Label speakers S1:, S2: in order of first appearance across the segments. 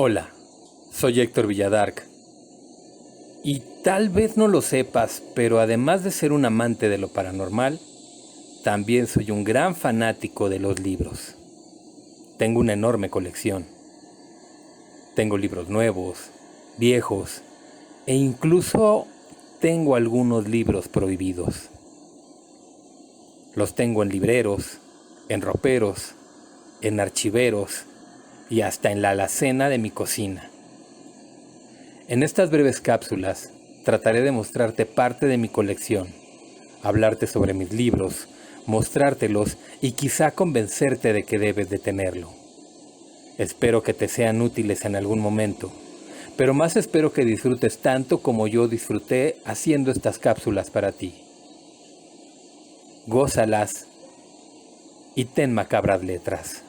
S1: Hola, soy Héctor Villadarc. Y tal vez no lo sepas, pero además de ser un amante de lo paranormal, también soy un gran fanático de los libros. Tengo una enorme colección. Tengo libros nuevos, viejos e incluso tengo algunos libros prohibidos. Los tengo en libreros, en roperos, en archiveros y hasta en la alacena de mi cocina. En estas breves cápsulas trataré de mostrarte parte de mi colección, hablarte sobre mis libros, mostrártelos y quizá convencerte de que debes de tenerlo. Espero que te sean útiles en algún momento, pero más espero que disfrutes tanto como yo disfruté haciendo estas cápsulas para ti. Gózalas y ten macabras letras.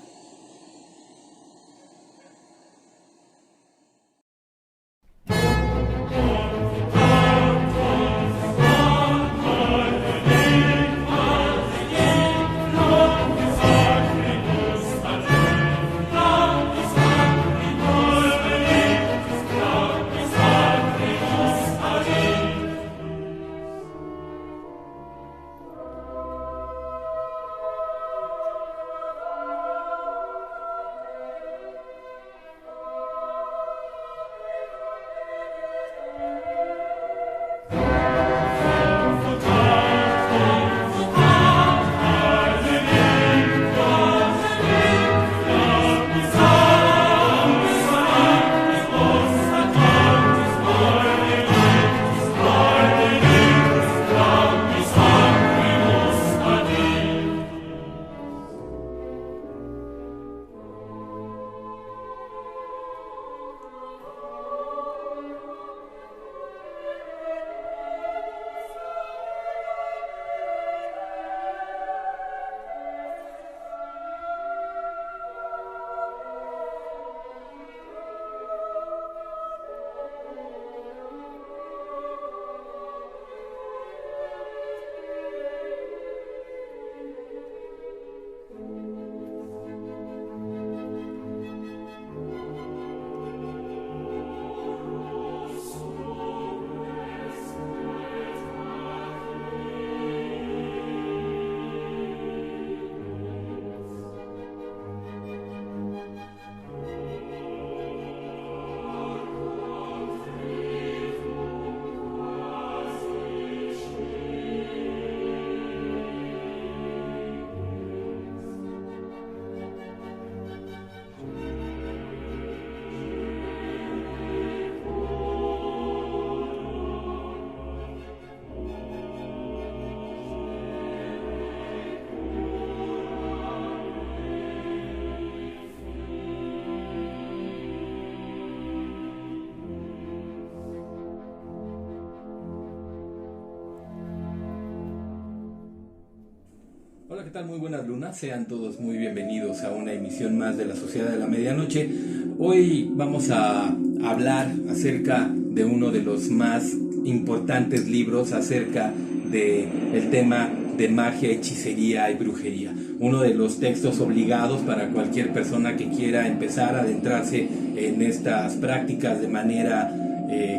S1: Hola, ¿qué tal? Muy buenas lunas, sean todos muy bienvenidos a una emisión más de la Sociedad de la Medianoche. Hoy vamos a hablar acerca de uno de los más importantes libros acerca del tema de magia, hechicería y brujería. Uno de los textos obligados para cualquier persona que quiera empezar a adentrarse en estas prácticas de manera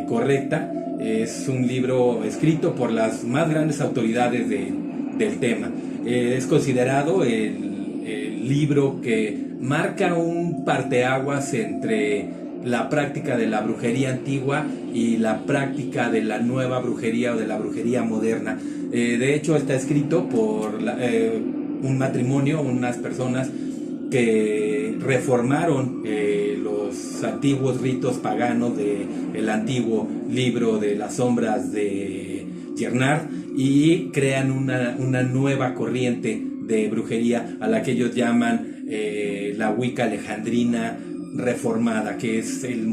S1: correcta. Es un libro escrito por las más grandes autoridades del tema. Es considerado el libro que marca un parteaguas entre la práctica de la brujería antigua y la práctica de la nueva brujería o de la brujería moderna. De hecho, está escrito por un matrimonio, unas personas que reformaron los antiguos ritos paganos del antiguo libro de las sombras de Gernard y crean una nueva corriente de brujería a la que ellos llaman la Wicca alejandrina reformada, que es el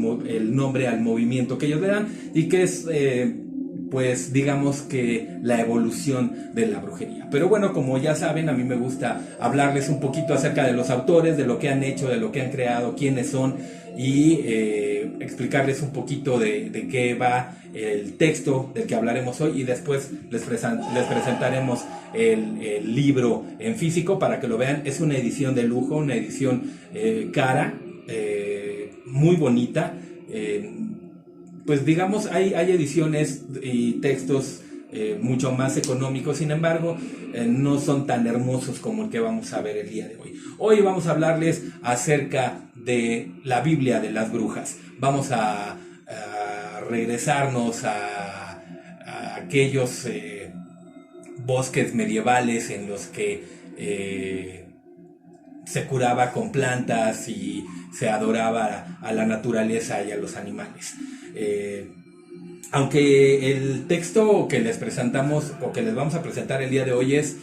S1: nombre al movimiento que ellos le dan y que es pues digamos que la evolución de la brujería. Pero bueno, como ya saben, a mí me gusta hablarles un poquito acerca de los autores, de lo que han hecho, de lo que han creado, quiénes son y explicarles un poquito de qué va el texto del que hablaremos hoy y después les presentaremos el libro en físico para que lo vean. Es una edición de lujo, una edición cara, muy bonita. Pues digamos, hay ediciones y textos mucho más económicos, sin embargo, no son tan hermosos como el que vamos a ver el día de hoy. Hoy vamos a hablarles acerca de la Biblia de las brujas. Vamos a regresarnos a aquellos bosques medievales en los que se curaba con plantas y se adoraba a la naturaleza y a los animales. Aunque el texto que les presentamos o que les vamos a presentar el día de hoy es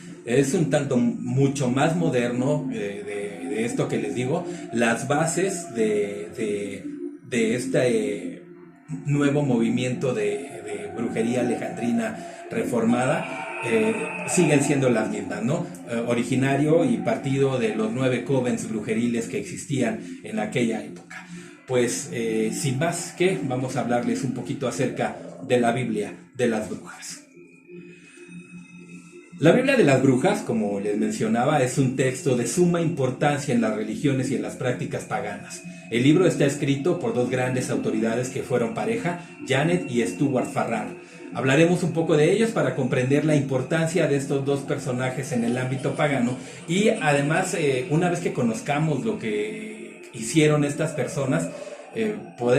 S1: un tanto mucho más moderno de esto que les digo, las bases de este nuevo movimiento de brujería alejandrina reformada siguen siendo las mismas, ¿no? Originario y partido de los 9 covens brujeriles que existían en aquella época. Pues sin más que vamos a hablarles un poquito acerca de la Biblia de las brujas. La Biblia de las brujas, como les mencionaba, es un texto de suma importancia en las religiones y en las prácticas paganas. El libro está escrito por 2 grandes autoridades que fueron pareja, Janet y Stuart Farrar. Hablaremos un poco de ellos para comprender la importancia de estos 2 personajes en el ámbito pagano y además, una vez que conozcamos lo que hicieron estas personas,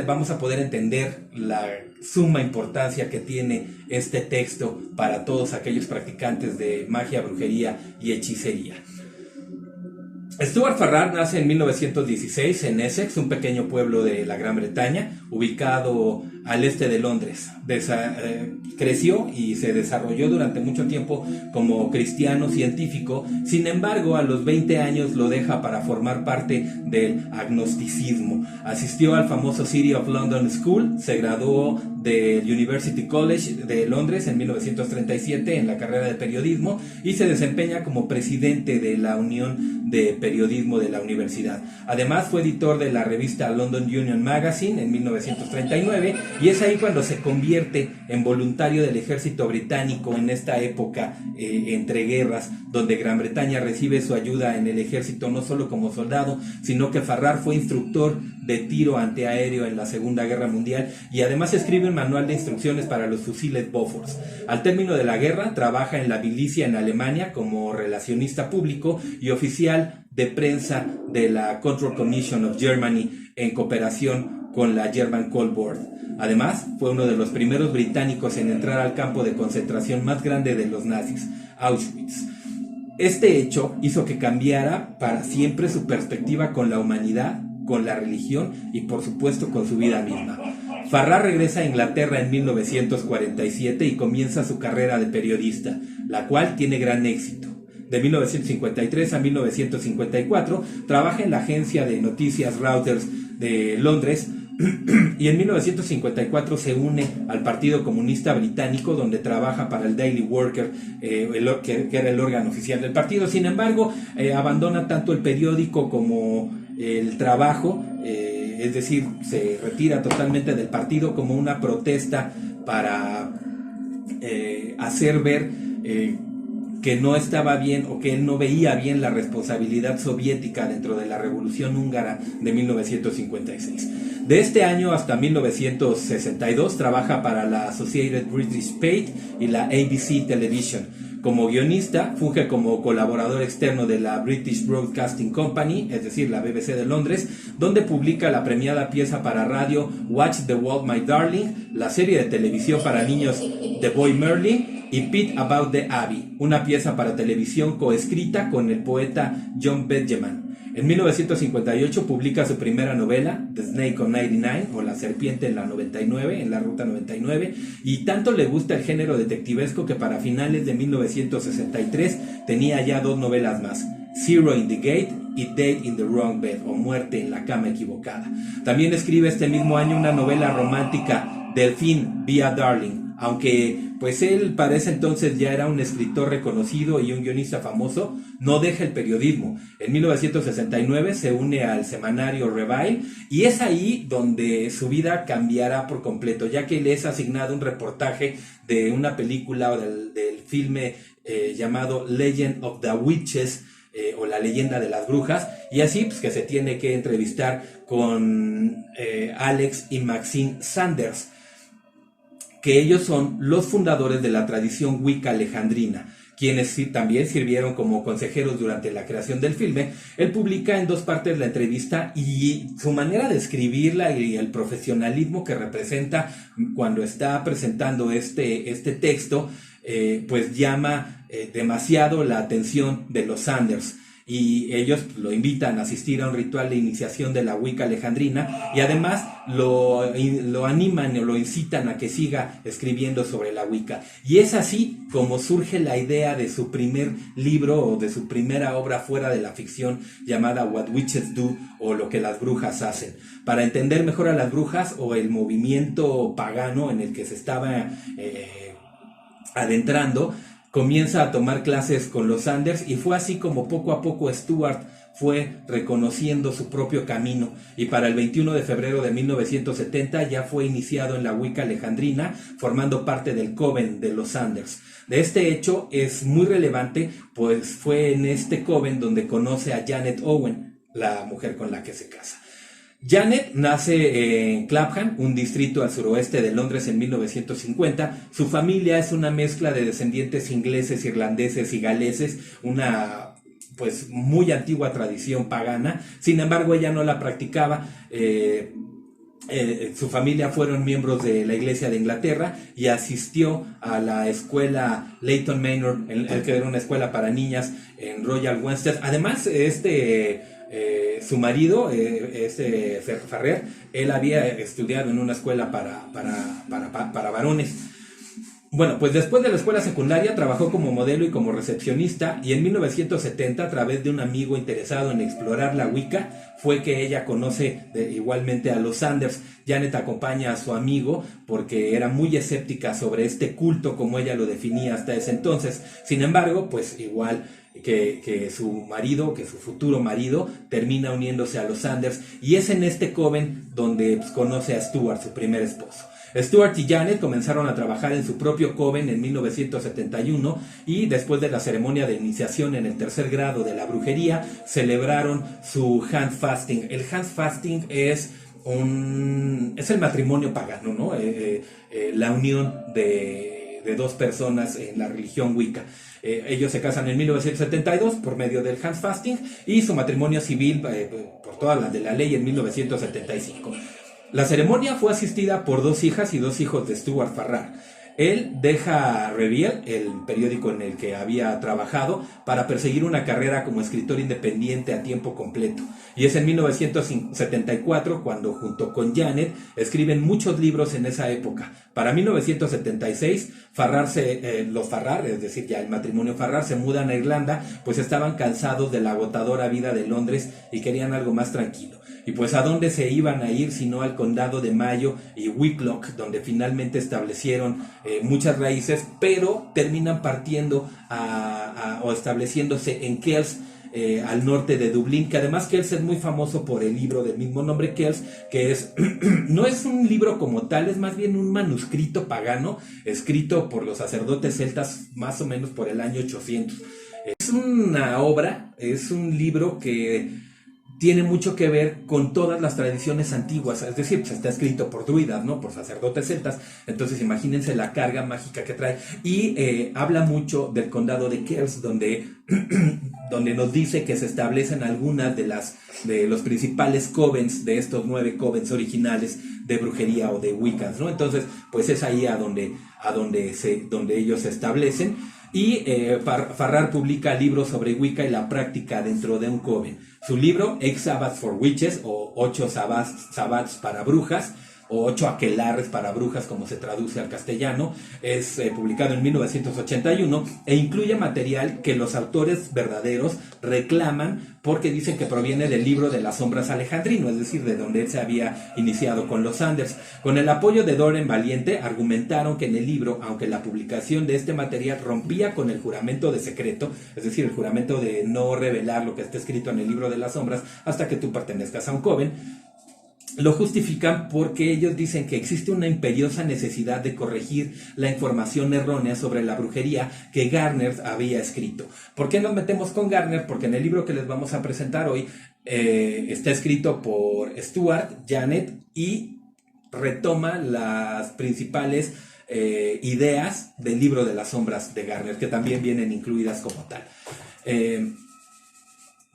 S1: vamos a poder entender la suma importancia que tiene este texto para todos aquellos practicantes de magia, brujería y hechicería. Stuart Farrar nace en 1916 en Essex, un pequeño pueblo de la Gran Bretaña, ubicado al este de Londres. Creció y se desarrolló durante mucho tiempo como cristiano científico. Sin embargo, a los 20 años lo deja para formar parte del agnosticismo. Asistió al famoso City of London School, se graduó del University College de Londres en 1937 en la carrera de periodismo y se desempeña como presidente de la Unión de Periodismo de la universidad. Además, fue editor de la revista London Union Magazine en 1939 y es ahí cuando se convierte en voluntario del ejército británico en esta época entre guerras, donde Gran Bretaña recibe su ayuda en el ejército no solo como soldado, sino que Farrar fue instructor de tiro antiaéreo en la Segunda Guerra Mundial y además escribe un manual de instrucciones para los fusiles Bofors. Al término de la guerra, trabaja en la milicia en Alemania como relacionista público y oficial de prensa de la Control Commission of Germany en cooperación con la German Cold War. Además, fue uno de los primeros británicos en entrar al campo de concentración más grande de los nazis, Auschwitz. Este hecho hizo que cambiara para siempre su perspectiva con la humanidad, con la religión y por supuesto con su vida misma. Farrar regresa a Inglaterra en 1947 y comienza su carrera de periodista, la cual tiene gran éxito. De 1953 a 1954 trabaja en la agencia de noticias Reuters de Londres y en 1954 se une al Partido Comunista Británico, donde trabaja para el Daily Worker, que era el órgano oficial del partido. Sin embargo, abandona tanto el periódico como el trabajo, es decir, se retira totalmente del partido como una protesta para hacer ver que no estaba bien o que él no veía bien la responsabilidad soviética dentro de la Revolución Húngara de 1956. De este año hasta 1962 trabaja para la Associated British Spade y la ABC Television. Como guionista, funge como colaborador externo de la British Broadcasting Company, es decir, la BBC de Londres, donde publica la premiada pieza para radio Watch the World My Darling, la serie de televisión para niños The Boy Merlin y Pete About the Abbey, una pieza para televisión coescrita con el poeta John Benjamin. En 1958 publica su primera novela, The Snake on 99, o La Serpiente en la 99, en la Ruta 99, y tanto le gusta el género detectivesco que para finales de 1963 tenía ya 2 novelas más, Zero in the Gate y Death in the Wrong Bed, o Muerte en la Cama Equivocada. También escribe este mismo año una novela romántica, Delphine Be a Darling, aunque pues él para ese entonces ya era un escritor reconocido y un guionista famoso, no deja el periodismo. En 1969 se une al semanario Revival y es ahí donde su vida cambiará por completo, ya que le es asignado un reportaje de una película o del filme llamado Legend of the Witches, o la leyenda de las brujas, y así pues que se tiene que entrevistar con Alex y Maxine Sanders, que ellos son los fundadores de la tradición Wicca alejandrina, quienes también sirvieron como consejeros durante la creación del filme. Él publica en 2 partes la entrevista, y su manera de escribirla y el profesionalismo que representa cuando está presentando este texto, pues llama demasiado la atención de los Sanders. Y ellos lo invitan a asistir a un ritual de iniciación de la Wicca alejandrina, y además lo animan o lo incitan a que siga escribiendo sobre la Wicca. Y es así como surge la idea de su primer libro, o de su primera obra fuera de la ficción, llamada What Witches Do, o Lo que las brujas hacen. Para entender mejor a las brujas, o el movimiento pagano en el que se estaba adentrando, comienza a tomar clases con los Sanders, y fue así como poco a poco Stuart fue reconociendo su propio camino, y para el 21 de febrero de 1970 ya fue iniciado en la Wicca alejandrina, formando parte del coven de los Sanders. De este hecho es muy relevante, pues fue en este coven donde conoce a Janet Owen, la mujer con la que se casa. Janet nace en Clapham, un distrito al suroeste de Londres, en 1950. Su familia es una mezcla de descendientes ingleses, irlandeses y galeses, una pues muy antigua tradición pagana. Sin embargo, ella no la practicaba. Su familia fueron miembros de la Iglesia de Inglaterra, y asistió a la escuela Leighton Manor, que era una escuela para niñas en Royal Westminster. Además, su marido, Ferrer, él había estudiado en una escuela para varones. Bueno, pues después de la escuela secundaria trabajó como modelo y como recepcionista, y en 1970, a través de un amigo interesado en explorar la Wicca, fue que ella conoce igualmente a los Sanders. Janet acompaña a su amigo porque era muy escéptica sobre este culto, como ella lo definía hasta ese entonces. Sin embargo, pues igual que su marido, que su futuro marido, termina uniéndose a los Sanders, y es en este coven donde pues, conoce a Stuart, su primer esposo. Stuart y Janet comenzaron a trabajar en su propio coven en 1971, y después de la ceremonia de iniciación en el 3er grado de la brujería, celebraron su hand fasting. El hand fasting es el matrimonio pagano, ¿no? La unión de 2 personas en la religión Wicca. Ellos se casan en 1972 por medio del hand fasting, y su matrimonio civil por todas las de la ley en 1975. La ceremonia fue asistida por 2 hijas y 2 hijos de Stuart Farrar. Él deja Reviel, el periódico en el que había trabajado, para perseguir una carrera como escritor independiente a tiempo completo. Y es en 1974 cuando, junto con Janet, escriben muchos libros en esa época. Para 1976, los Farrar, es decir, ya el matrimonio Farrar, se mudan a Irlanda, pues estaban cansados de la agotadora vida de Londres y querían algo más tranquilo. Y pues ¿a dónde se iban a ir sino al condado de Mayo y Wicklow, donde finalmente establecieron muchas raíces, pero terminan partiendo o estableciéndose en Kells, al norte de Dublín, que además Kells es muy famoso por el libro del mismo nombre, Kells, que no es un libro como tal, es más bien un manuscrito pagano escrito por los sacerdotes celtas más o menos por el año 800. Es una obra, es un libro que tiene mucho que ver con todas las tradiciones antiguas, es decir, pues está escrito por druidas, ¿no? Por sacerdotes celtas, entonces imagínense la carga mágica que trae, y habla mucho del condado de Kells, donde nos dice que se establecen algunas de los principales covens, de estos 9 covens originales de brujería o de Wiccans, ¿no? Entonces, pues es ahí a donde ellos se establecen. Y Farrar publica libros sobre Wicca y la práctica dentro de un coven. Su libro, 8 Sabbaths for Witches, o 8 Sabbats para brujas, o 8 aquelarres para brujas, como se traduce al castellano, es publicado en 1981, e incluye material que los autores verdaderos reclaman porque dicen que proviene del libro de las sombras alejandrino, es decir, de donde él se había iniciado con los Sanders. Con el apoyo de Doreen Valiente, argumentaron que en el libro, aunque la publicación de este material rompía con el juramento de secreto, es decir, el juramento de no revelar lo que está escrito en el libro de las sombras hasta que tú pertenezcas a un coven, lo justifican porque ellos dicen que existe una imperiosa necesidad de corregir la información errónea sobre la brujería que Gardner había escrito. ¿Por qué nos metemos con Gardner? Porque en el libro que les vamos a presentar hoy está escrito por Stuart, Janet, y retoma las principales ideas del libro de las sombras de Gardner, que también vienen incluidas como tal.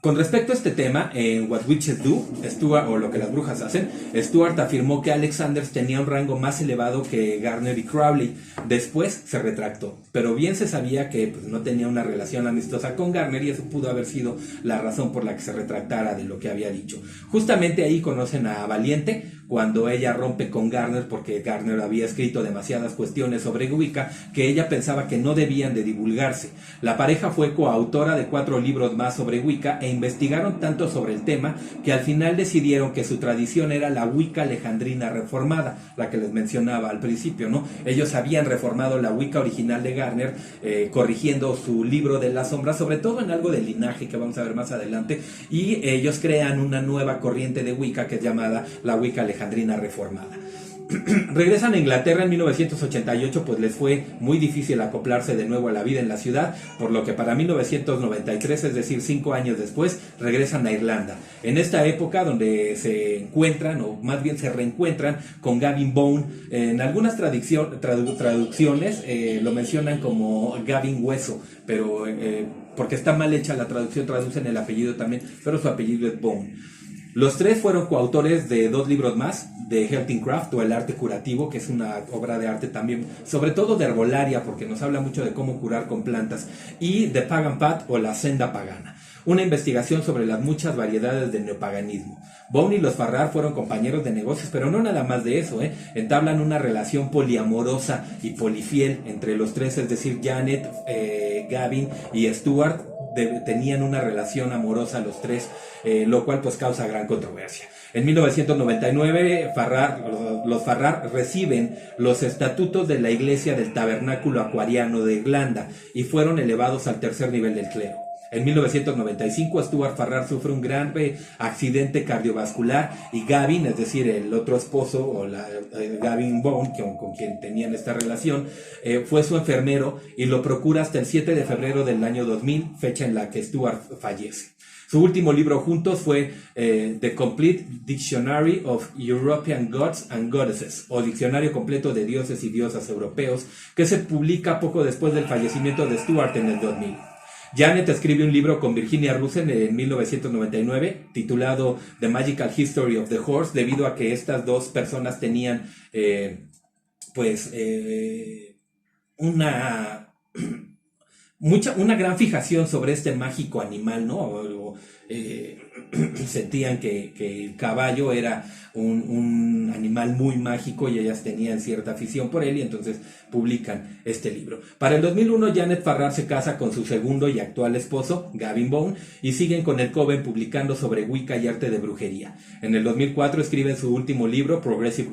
S1: Con respecto a este tema, en What Witches Do, Stuart, o lo que las brujas hacen, Stuart afirmó que Alex Sanders tenía un rango más elevado que Gardner y Crowley. Después se retractó, pero bien se sabía que pues, no tenía una relación amistosa con Gardner, y eso pudo haber sido la razón por la que se retractara de lo que había dicho. Justamente ahí conocen a Valiente, cuando ella rompe con Gardner porque Gardner había escrito demasiadas cuestiones sobre Wicca que ella pensaba que no debían de divulgarse. La pareja fue coautora de 4 libros más sobre Wicca e investigaron tanto sobre el tema que al final decidieron que su tradición era la Wicca alejandrina reformada, la que les mencionaba al principio, ¿no? Ellos habían reformado la Wicca original de Gardner, corrigiendo su libro de las sombras, sobre todo en algo de linaje que vamos a ver más adelante, y ellos crean una nueva corriente de Wicca que es llamada la Wicca alejandrina reformada. Regresan a Inglaterra en 1988, pues les fue muy difícil acoplarse de nuevo a la vida en la ciudad, por lo que para 1993, es decir, 5 años después, regresan a Irlanda. En esta época donde se encuentran, o más bien se reencuentran con Gavin Bone. En algunas traducciones lo mencionan como Gavin Hueso, pero porque está mal hecha la traducción, traducen el apellido también, pero su apellido es Bone. Los 3 fueron coautores de 2 libros más, de Healthing Craft, o El arte curativo, que es una obra de arte también, sobre todo de herbolaria, porque nos habla mucho de cómo curar con plantas, y The Pagan Path, o La senda pagana, una investigación sobre las muchas variedades del neopaganismo. Bone y los Farrar fueron compañeros de negocios, pero no nada más de eso, entablan una relación poliamorosa y polifiel entre los 3, es decir, Janet, Gavin y Stuart tenían una relación amorosa los 3, lo cual pues causa gran controversia. En 1999, los Farrar reciben los estatutos de la Iglesia del Tabernáculo Acuariano de Irlanda y fueron elevados al tercer nivel del clero. En 1995, Stuart Farrar sufre un grave accidente cardiovascular y Gavin, es decir, el otro esposo, o Gavin Bone, con quien tenían esta relación, fue su enfermero y lo procura hasta el 7 de febrero del año 2000, fecha en la que Stuart fallece. Su último libro juntos fue The Complete Dictionary of European Gods and Goddesses, o Diccionario completo de dioses y diosas europeos, que se publica poco después del fallecimiento de Stuart en el 2000. Janet escribe un libro con Virginia Rusen en 1999 titulado The Magical History of the Horse, debido a que estas dos personas tenían una gran fijación sobre este mágico animal, ¿no? Sentían que el caballo era un animal muy mágico y ellas tenían cierta afición por él, y entonces publican este libro. Para el 2001, Janet Farrar se casa con su segundo y actual esposo, Gavin Bone, y siguen con el coven publicando sobre Wicca y arte de brujería. En el 2004 escriben su último libro, Progressive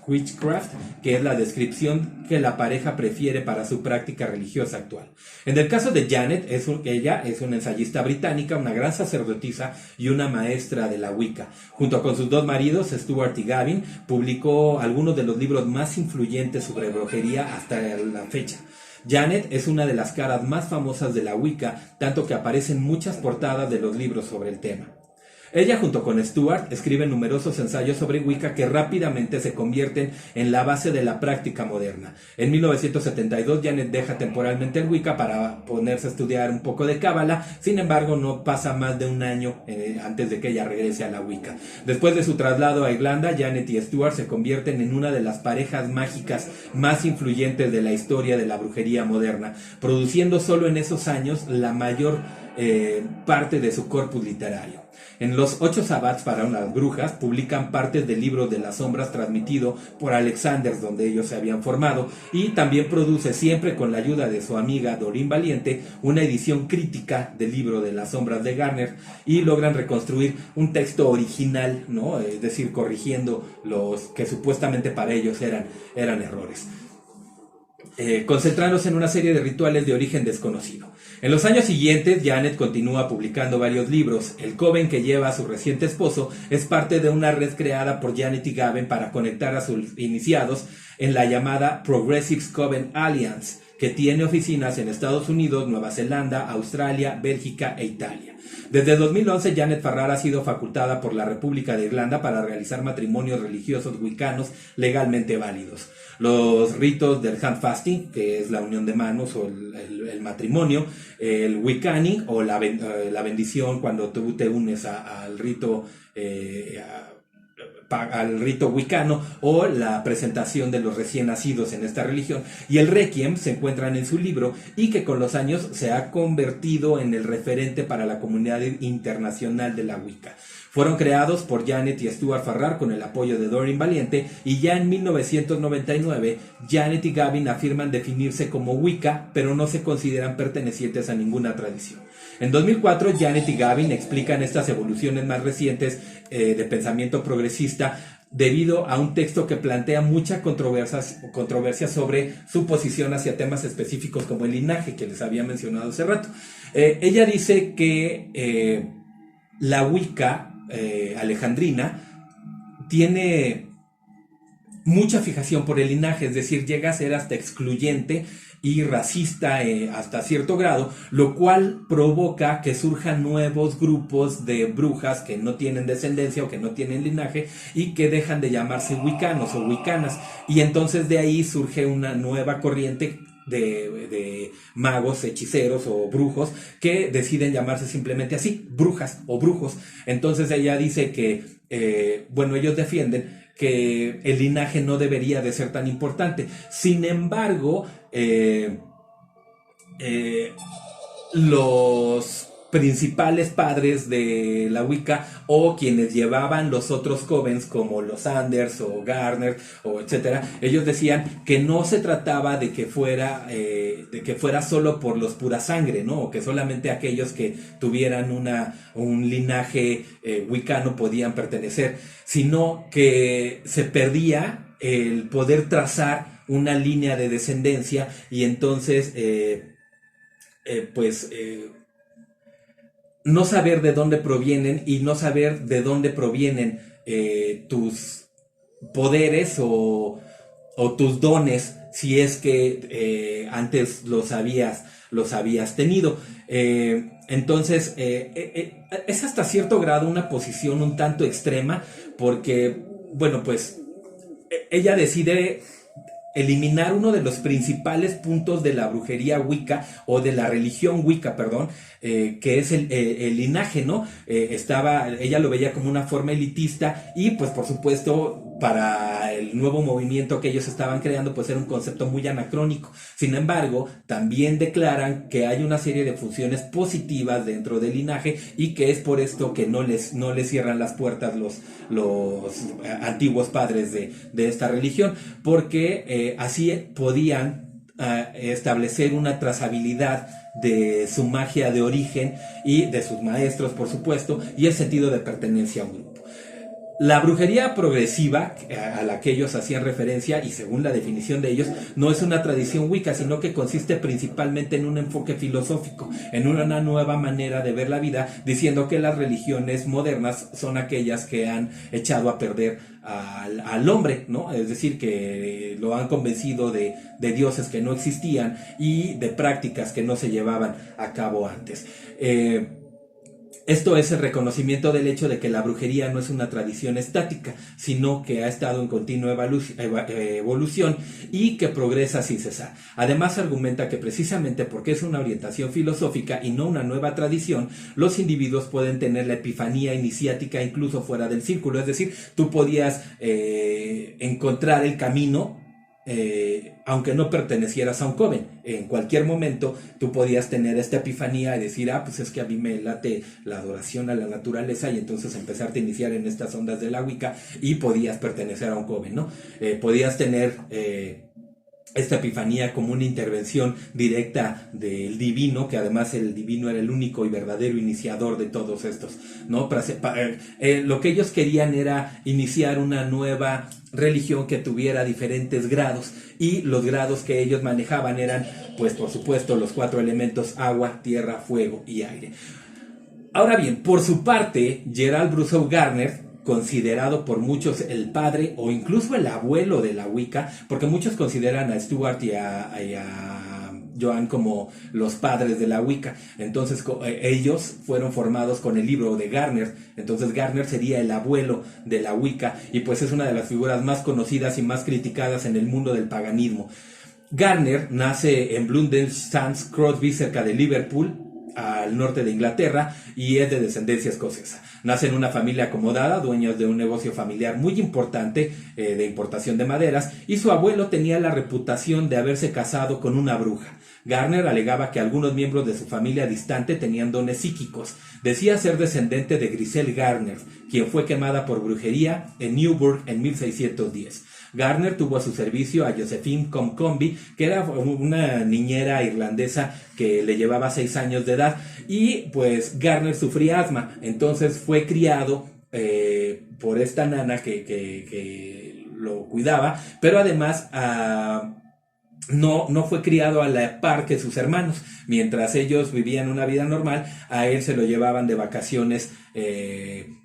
S1: Witchcraft, que es la descripción que la pareja prefiere para su práctica religiosa actual. En el caso de Janet, ella es una ensayista británica, una gran sacerdotisa y una maestra de la Wicca. Junto con sus 2 maridos, Stuart y Gavin, publicó algunos de los libros más influyentes sobre brujería hasta la fecha. Janet es una de las caras más famosas de la Wicca, tanto que aparece en muchas portadas de los libros sobre el tema. Ella, junto con Stuart, escribe numerosos ensayos sobre Wicca que rápidamente se convierten en la base de la práctica moderna. En 1972, Janet deja temporalmente el Wicca para ponerse a estudiar un poco de Cábala. Sin embargo, no pasa más de un año antes de que ella regrese a la Wicca. Después de su traslado a Irlanda, Janet y Stuart se convierten en una de las parejas mágicas más influyentes de la historia de la brujería moderna, produciendo solo en esos años la mayor parte de su corpus literario. En los 8 sabbats para unas brujas publican partes del libro de las sombras transmitido por Alexander, donde ellos se habían formado, y también produce, siempre con la ayuda de su amiga Doreen Valiente, una edición crítica del libro de las sombras de Gardner, y logran reconstruir un texto original, ¿no? Es decir, corrigiendo los que supuestamente para ellos eran errores. concentrándose en una serie de rituales de origen desconocido. En los años siguientes, Janet continúa publicando varios libros. El coven que lleva a su reciente esposo es parte de una red creada por Janet y Gavin para conectar a sus iniciados en la llamada Progressive Coven Alliance, que tiene oficinas en Estados Unidos, Nueva Zelanda, Australia, Bélgica e Italia. Desde 2011, Janet Farrar ha sido facultada por la República de Irlanda para realizar matrimonios religiosos wiccanos legalmente válidos. Los ritos del hand fasting, que es la unión de manos o el matrimonio, el wiccaning o la bendición cuando tú te unes al rito al rito wicano, o la presentación de los recién nacidos en esta religión, y el Requiem se encuentran en su libro, y que con los años se ha convertido en el referente para la comunidad internacional de la Wicca. Fueron creados por Janet y Stuart Farrar con el apoyo de Doreen Valiente, y ya en 1999 Janet y Gavin afirman definirse como Wicca, pero no se consideran pertenecientes a ninguna tradición. En 2004, Janet y Gavin explican estas evoluciones más recientes de pensamiento progresista debido a un texto que plantea mucha controversia sobre su posición hacia temas específicos como el linaje, que les había mencionado hace rato. Ella dice que la Wicca alejandrina tiene mucha fijación por el linaje, es decir, llega a ser hasta excluyente y racista hasta cierto grado, lo cual provoca que surjan nuevos grupos de brujas que no tienen descendencia o que no tienen linaje y que dejan de llamarse wiccanos o wiccanas, y entonces de ahí surge una nueva corriente de magos, hechiceros o brujos que deciden llamarse simplemente así, brujas o brujos. Entonces ella dice que, ellos defienden que el linaje no debería de ser tan importante. Sin embargo, los principales padres de la Wicca o quienes llevaban los otros covens como los Anders o Garner o etcétera, ellos decían que no se trataba de que fuera solo por los pura sangre, ¿no? O que solamente aquellos que tuvieran un linaje wiccano podían pertenecer, sino que se perdía el poder trazar una línea de descendencia, y entonces no saber de dónde provienen y no saber de dónde provienen tus poderes o tus dones, si es que antes los habías tenido. Entonces es hasta cierto grado una posición un tanto extrema, porque ella decide eliminar uno de los principales puntos de la brujería Wicca, o de la religión Wicca, perdón, que es el linaje, ¿no? Ella lo veía como una forma elitista, y pues por supuesto para el nuevo movimiento que ellos estaban creando, pues era un concepto muy anacrónico. Sin embargo, también declaran que hay una serie de funciones positivas dentro del linaje, y que es por esto que no les cierran las puertas los antiguos padres de esta religión, porque así podían establecer una trazabilidad de su magia de origen y de sus maestros, por supuesto, y el sentido de pertenencia a un grupo. La brujería progresiva a la que ellos hacían referencia, y según la definición de ellos, no es una tradición wicca, sino que consiste principalmente en un enfoque filosófico, en una nueva manera de ver la vida, diciendo que las religiones modernas son aquellas que han echado a perder al hombre, ¿no? Es decir, que lo han convencido de dioses que no existían y de prácticas que no se llevaban a cabo antes. Esto es el reconocimiento del hecho de que la brujería no es una tradición estática, sino que ha estado en continua evolución y que progresa sin cesar. Además, argumenta que precisamente porque es una orientación filosófica y no una nueva tradición, los individuos pueden tener la epifanía iniciática incluso fuera del círculo. Es decir, tú podías encontrar el camino aunque no pertenecieras a un coven. En cualquier momento tú podías tener esta epifanía y decir, pues es que a mí me late la adoración a la naturaleza, y entonces empezarte a iniciar en estas ondas de la Wicca, y podías pertenecer a un coven, ¿no? Podías tener esta epifanía como una intervención directa del divino, que además el divino era el único y verdadero iniciador de todos estos, ¿no? Lo que ellos querían era iniciar una nueva religión que tuviera diferentes grados, y los grados que ellos manejaban eran, pues por supuesto, los 4 elementos: agua, tierra, fuego y aire. Ahora bien, por su parte, Gerald Bruce Gardner, considerado por muchos el padre o incluso el abuelo de la Wicca, porque muchos consideran a Stuart y a Joan como los padres de la Wicca. Entonces ellos fueron formados con el libro de Gardner. Entonces Gardner sería el abuelo de la Wicca, y pues es una de las figuras más conocidas y más criticadas en el mundo del paganismo. Gardner nace en Blundell Sands Crosby, cerca de Liverpool, al norte de Inglaterra, y es de descendencia escocesa. Nace en una familia acomodada, dueños de un negocio familiar muy importante de importación de maderas, y su abuelo tenía la reputación de haberse casado con una bruja. Gardner alegaba que algunos miembros de su familia distante tenían dones psíquicos. Decía ser descendente de Grisel Gardner, quien fue quemada por brujería en Newburgh en 1610. Gardner tuvo a su servicio a Josephine Comcombe, que era una niñera irlandesa que le llevaba 6 años de edad, y pues Gardner sufría asma. Entonces fue criado por esta nana que lo cuidaba, pero además no fue criado a la par que sus hermanos. Mientras ellos vivían una vida normal, a él se lo llevaban de vacaciones en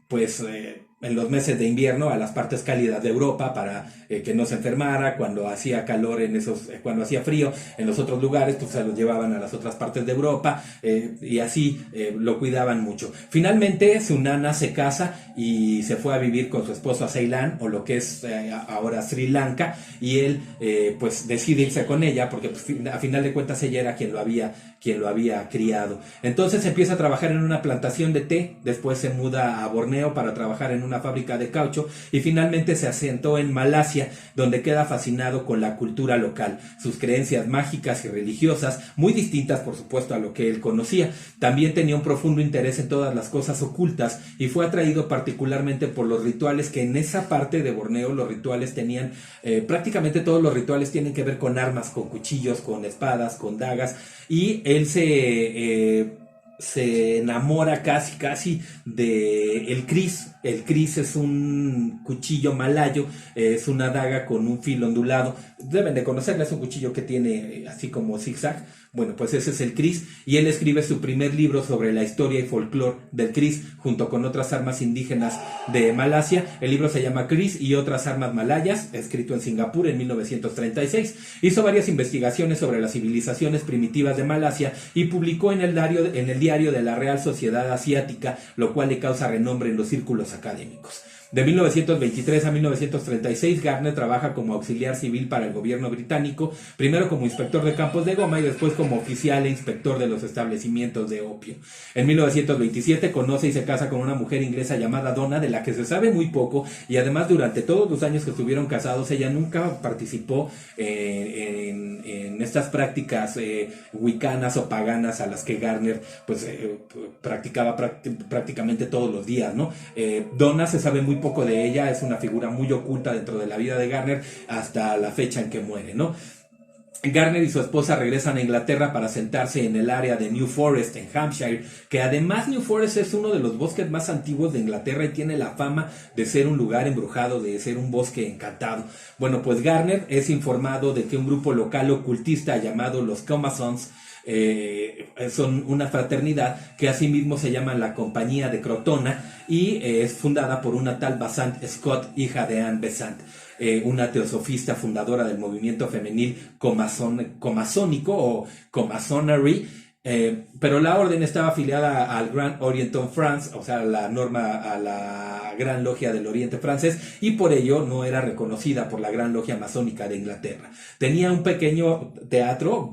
S1: los meses de invierno a las partes cálidas de Europa para que no se enfermara. Cuando hacía calor cuando hacía frío en los otros lugares, pues se los llevaban a las otras partes de Europa, y así lo cuidaban mucho. Finalmente su nana se casa y se fue a vivir con su esposo a Ceilán, o lo que es ahora Sri Lanka, y él pues decide irse con ella porque pues, a final de cuentas ella era quien lo había criado. Entonces empieza a trabajar en una plantación de té, después se muda a Borneo para trabajar en una fábrica de caucho, y finalmente se asentó en Malasia, donde queda fascinado con la cultura local, sus creencias mágicas y religiosas, muy distintas por supuesto a lo que él conocía. También tenía un profundo interés en todas las cosas ocultas, y fue atraído particularmente por los rituales, que en esa parte de Borneo los rituales tenían, prácticamente todos los rituales tienen que ver con armas, con cuchillos, con espadas, con dagas, y él se enamora casi de el kris. El kris es un cuchillo malayo, es una daga con un filo ondulado. Deben de conocerla, es un cuchillo que tiene así como zigzag. Bueno, pues ese es el kris, y él escribe su primer libro sobre la historia y folclore del kris, junto con otras armas indígenas de Malasia. El libro se llama Kris y otras armas malayas, escrito en Singapur en 1936. Hizo varias investigaciones sobre las civilizaciones primitivas de Malasia y publicó en el diario de la Real Sociedad Asiática, lo cual le causa renombre en los círculos académicos. De 1923 a 1936, Gardner trabaja como auxiliar civil para el gobierno británico, primero como inspector de campos de goma y después como oficial e inspector de los establecimientos de opio. En 1927 conoce y se casa con una mujer inglesa llamada Donna, de la que se sabe muy poco, y además durante todos los años que estuvieron casados ella nunca participó en estas prácticas wiccanas o paganas a las que Gardner pues practicaba prácticamente todos los días, ¿no? Donna se sabe muy poco de ella, es una figura muy oculta dentro de la vida de Gardner hasta la fecha en que muere, ¿no? Gardner y su esposa regresan a Inglaterra para sentarse en el área de New Forest, en Hampshire, que además New Forest es uno de los bosques más antiguos de Inglaterra y tiene la fama de ser un lugar embrujado, de ser un bosque encantado. Bueno, pues Gardner es informado de que un grupo local ocultista llamado los Comasons son una fraternidad que asimismo se llama la Compañía de Crotona, y es fundada por una tal Besant Scott, hija de Anne Besant, una teosofista fundadora del movimiento femenil comasónico o comasonry. Pero la orden estaba afiliada al Grand Oriental France, o sea, a la Gran Logia del Oriente Francés, y por ello no era reconocida por la Gran Logia Masónica de Inglaterra. Tenía un pequeñísimo teatro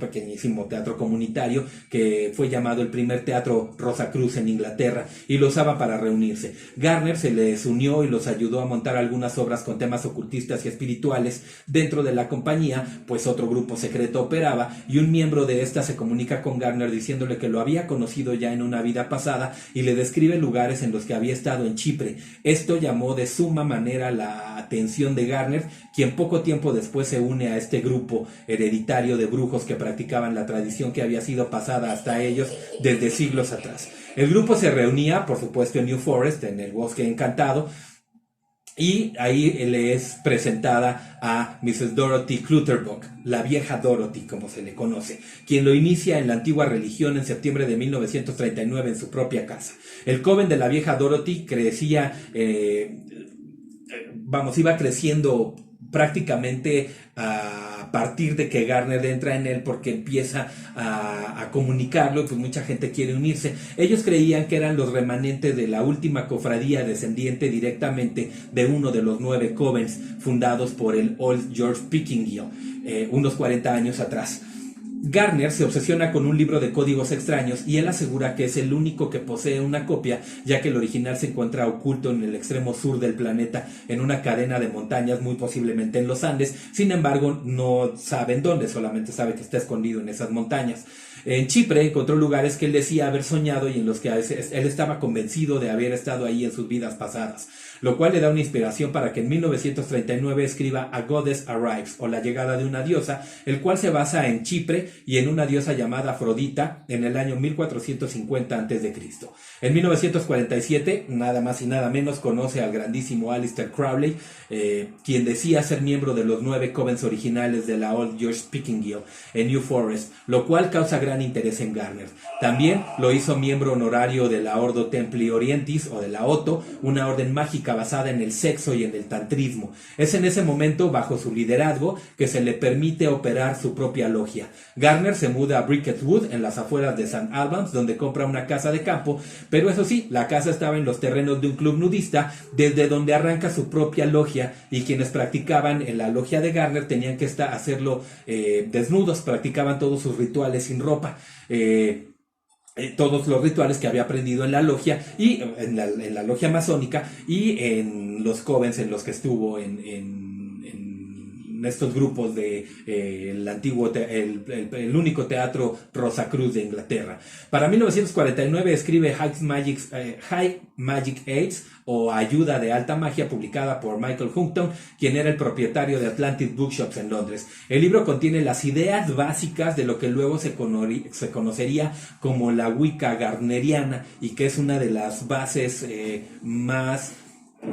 S1: comunitario que fue llamado el primer Teatro Rosacruz en Inglaterra, y lo usaba para reunirse. Gardner se les unió y los ayudó a montar algunas obras con temas ocultistas y espirituales dentro de la compañía, pues otro grupo secreto operaba, y un miembro de esta se comunica con Gardner diciéndole que lo había conocido ya en una vida pasada y le describe lugares en los que había estado en Chipre. Esto llamó de suma manera la atención de Garner, quien poco tiempo después se une a este grupo hereditario de brujos que practicaban la tradición que había sido pasada hasta ellos desde siglos atrás. El grupo se reunía, por supuesto, en New Forest, en el Bosque Encantado, y ahí le es presentada a Mrs. Dorothy Clutterbuck, la vieja Dorothy, como se le conoce, quien lo inicia en la antigua religión en septiembre de 1939 en su propia casa. El coven de la vieja Dorothy crecía, iba creciendo prácticamente a partir de que Garner entra en él, porque empieza a comunicarlo y pues mucha gente quiere unirse. Ellos creían que eran los remanentes de la última cofradía descendiente directamente de uno de los 9 covens fundados por el Old George Pickingill unos 40 años atrás. Garner se obsesiona con un libro de códigos extraños y él asegura que es el único que posee una copia, ya que el original se encuentra oculto en el extremo sur del planeta, en una cadena de montañas, muy posiblemente en los Andes. Sin embargo, no saben dónde, solamente sabe que está escondido en esas montañas. En Chipre encontró lugares que él decía haber soñado y en los que él estaba convencido de haber estado ahí en sus vidas pasadas, lo cual le da una inspiración para que en 1939 escriba A Goddess Arrives, o La llegada de una diosa, el cual se basa en Chipre y en una diosa llamada Afrodita en el año 1450 a.C. En 1947, nada más y nada menos, conoce al grandísimo Aleister Crowley, quien decía ser miembro de los 9 covens originales de la Old George Pickingill en New Forest, lo cual causa gran interés en Garner. También lo hizo miembro honorario de la Ordo Templi Orientis, o de la Otto, una orden mágica basada en el sexo y en el tantrismo. Es en ese momento, bajo su liderazgo, que se le permite operar su propia logia. Garner se muda a Bricket Wood, en las afueras de St. Albans, donde compra una casa de campo, pero eso sí, la casa estaba en los terrenos de un club nudista, desde donde arranca su propia logia, y quienes practicaban en la logia de Garner tenían que hacerlo desnudos, practicaban todos sus rituales sin ropa. Todos los rituales que había aprendido en la logia y en la logia masónica y en los covens en los que estuvo en estos grupos de el único teatro Rosacruz de Inglaterra. Para 1949 escribe High Magic Aids, o Ayuda de Alta Magia, publicada por Michael Houghton, quien era el propietario de Atlantic Bookshops en Londres. El libro contiene las ideas básicas de lo que luego se conocería como la Wicca garneriana, y que es una de las bases más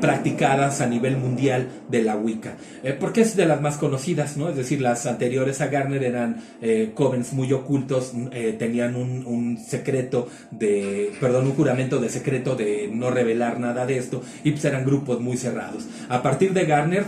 S1: practicadas a nivel mundial de la Wicca, porque es de las más conocidas, ¿no? Es decir, las anteriores a Garner eran covens muy ocultos, tenían un juramento de secreto de no revelar nada de esto, y pues eran grupos muy cerrados. A partir de Garner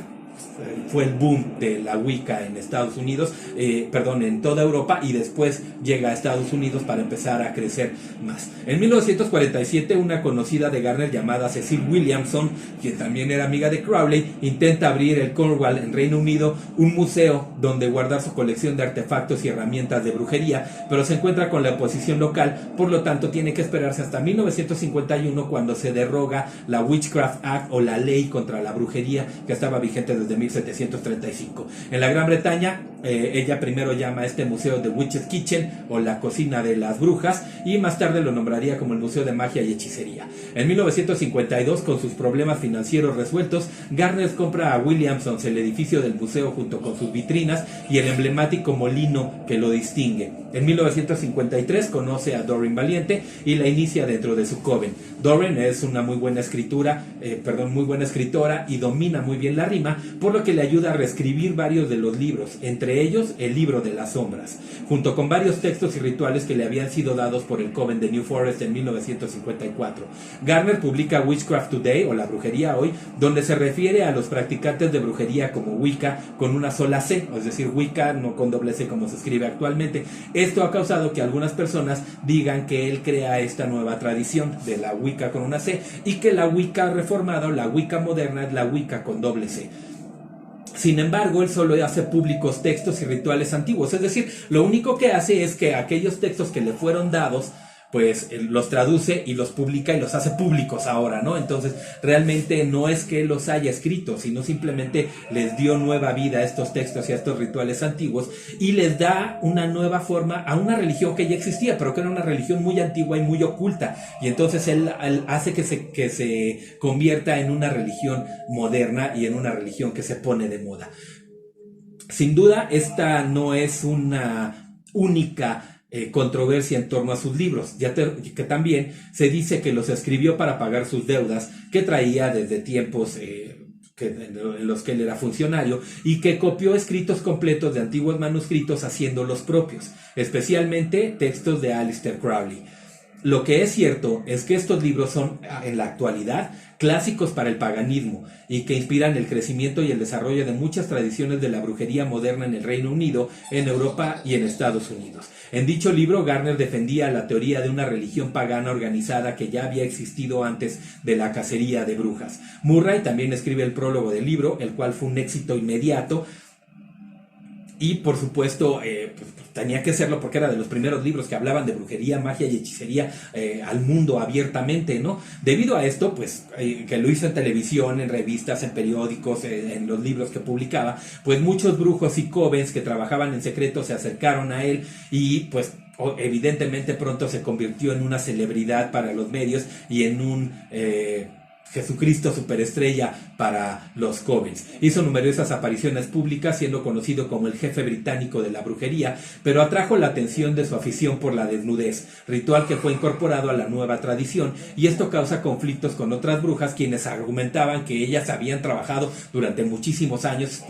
S1: fue el boom de la Wicca en Estados Unidos, en toda Europa, y después llega a Estados Unidos para empezar a crecer más. En 1947, una conocida de Garner llamada Cecil Williamson, quien también era amiga de Crowley, intenta abrir en Cornwall, en Reino Unido, un museo donde guardar su colección de artefactos y herramientas de brujería, pero se encuentra con la oposición local, por lo tanto tiene que esperarse hasta 1951, cuando se deroga la Witchcraft Act, o la ley contra la brujería, que estaba vigente desde 1735. En la Gran Bretaña, ella primero llama a este museo The Witch's Kitchen, o la cocina de las brujas, y más tarde lo nombraría como el Museo de Magia y Hechicería. En 1952, con sus problemas financieros resueltos, Garner compra a Williamson's el edificio del museo junto con sus vitrinas y el emblemático molino que lo distingue. En 1953 conoce a Doreen Valiente y la inicia dentro de su coven. Doreen es una muy buena escritora y domina muy bien la rima, por lo que le ayuda a reescribir varios de los libros, entre ellos el libro de las sombras, junto con varios textos y rituales que le habían sido dados por el coven de New Forest en 1954. Garner publica Witchcraft Today, o la brujería hoy, donde se refiere a los practicantes de brujería como Wicca con una sola C, es decir, Wicca no con doble C como se escribe actualmente. Esto ha causado que algunas personas digan que él crea esta nueva tradición de la Wicca con una C, y que la Wicca reformada o la Wicca moderna es la Wicca con doble C. Sin embargo, él solo hace públicos textos y rituales antiguos, es decir, lo único que hace es que aquellos textos que le fueron dados pues los traduce y los publica y los hace públicos ahora, ¿no? Entonces, realmente no es que los haya escrito, sino simplemente les dio nueva vida a estos textos y a estos rituales antiguos y les da una nueva forma a una religión que ya existía, pero que era una religión muy antigua y muy oculta. Y entonces él hace que se convierta en una religión moderna y en una religión que se pone de moda. Sin duda, esta no es una única controversia en torno a sus libros, que también se dice que los escribió para pagar sus deudas que traía desde tiempos en los que él era funcionario, y que copió escritos completos de antiguos manuscritos haciéndolos propios, especialmente textos de Aleister Crowley. Lo que es cierto es que estos libros son, en la actualidad, clásicos para el paganismo y que inspiran el crecimiento y el desarrollo de muchas tradiciones de la brujería moderna en el Reino Unido, en Europa y en Estados Unidos. En dicho libro, Gardner defendía la teoría de una religión pagana organizada que ya había existido antes de la cacería de brujas. Murray también escribe el prólogo del libro, el cual fue un éxito inmediato. Y por supuesto, tenía que serlo porque era de los primeros libros que hablaban de brujería, magia y hechicería al mundo abiertamente, ¿no? Debido a esto, pues, que lo hizo en televisión, en revistas, en periódicos, en los libros que publicaba, pues muchos brujos y covens que trabajaban en secreto se acercaron a él y, pues, evidentemente pronto se convirtió en una celebridad para los medios y en un Jesucristo superestrella para los covens. Hizo numerosas apariciones públicas, siendo conocido como el jefe británico de la brujería, pero atrajo la atención de su afición por la desnudez, ritual que fue incorporado a la nueva tradición, y esto causa conflictos con otras brujas quienes argumentaban que ellas habían trabajado durante muchísimos años,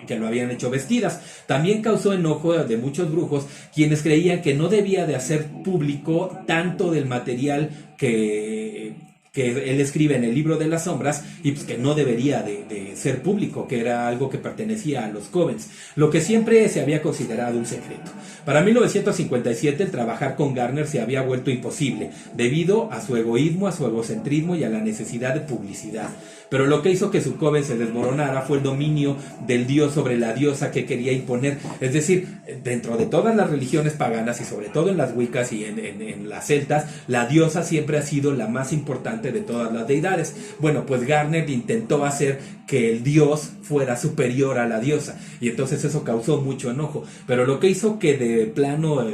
S1: que lo habían hecho vestidas. También causó enojo de muchos brujos quienes creían que no debía de hacer público tanto del material que él escribe en el libro de las sombras, y pues que no debería de ser público, que era algo que pertenecía a los covens, lo que siempre se había considerado un secreto. Para 1957 el trabajar con Gardner se había vuelto imposible, debido a su egoísmo, a su egocentrismo y a la necesidad de publicidad. Pero lo que hizo que su coven se desmoronara fue el dominio del dios sobre la diosa que quería imponer. Es decir, dentro de todas las religiones paganas y sobre todo en las wiccas y en las celtas, la diosa siempre ha sido la más importante de todas las deidades. Bueno, pues Gardner intentó hacer que el dios fuera superior a la diosa y entonces eso causó mucho enojo. Pero lo que hizo que de plano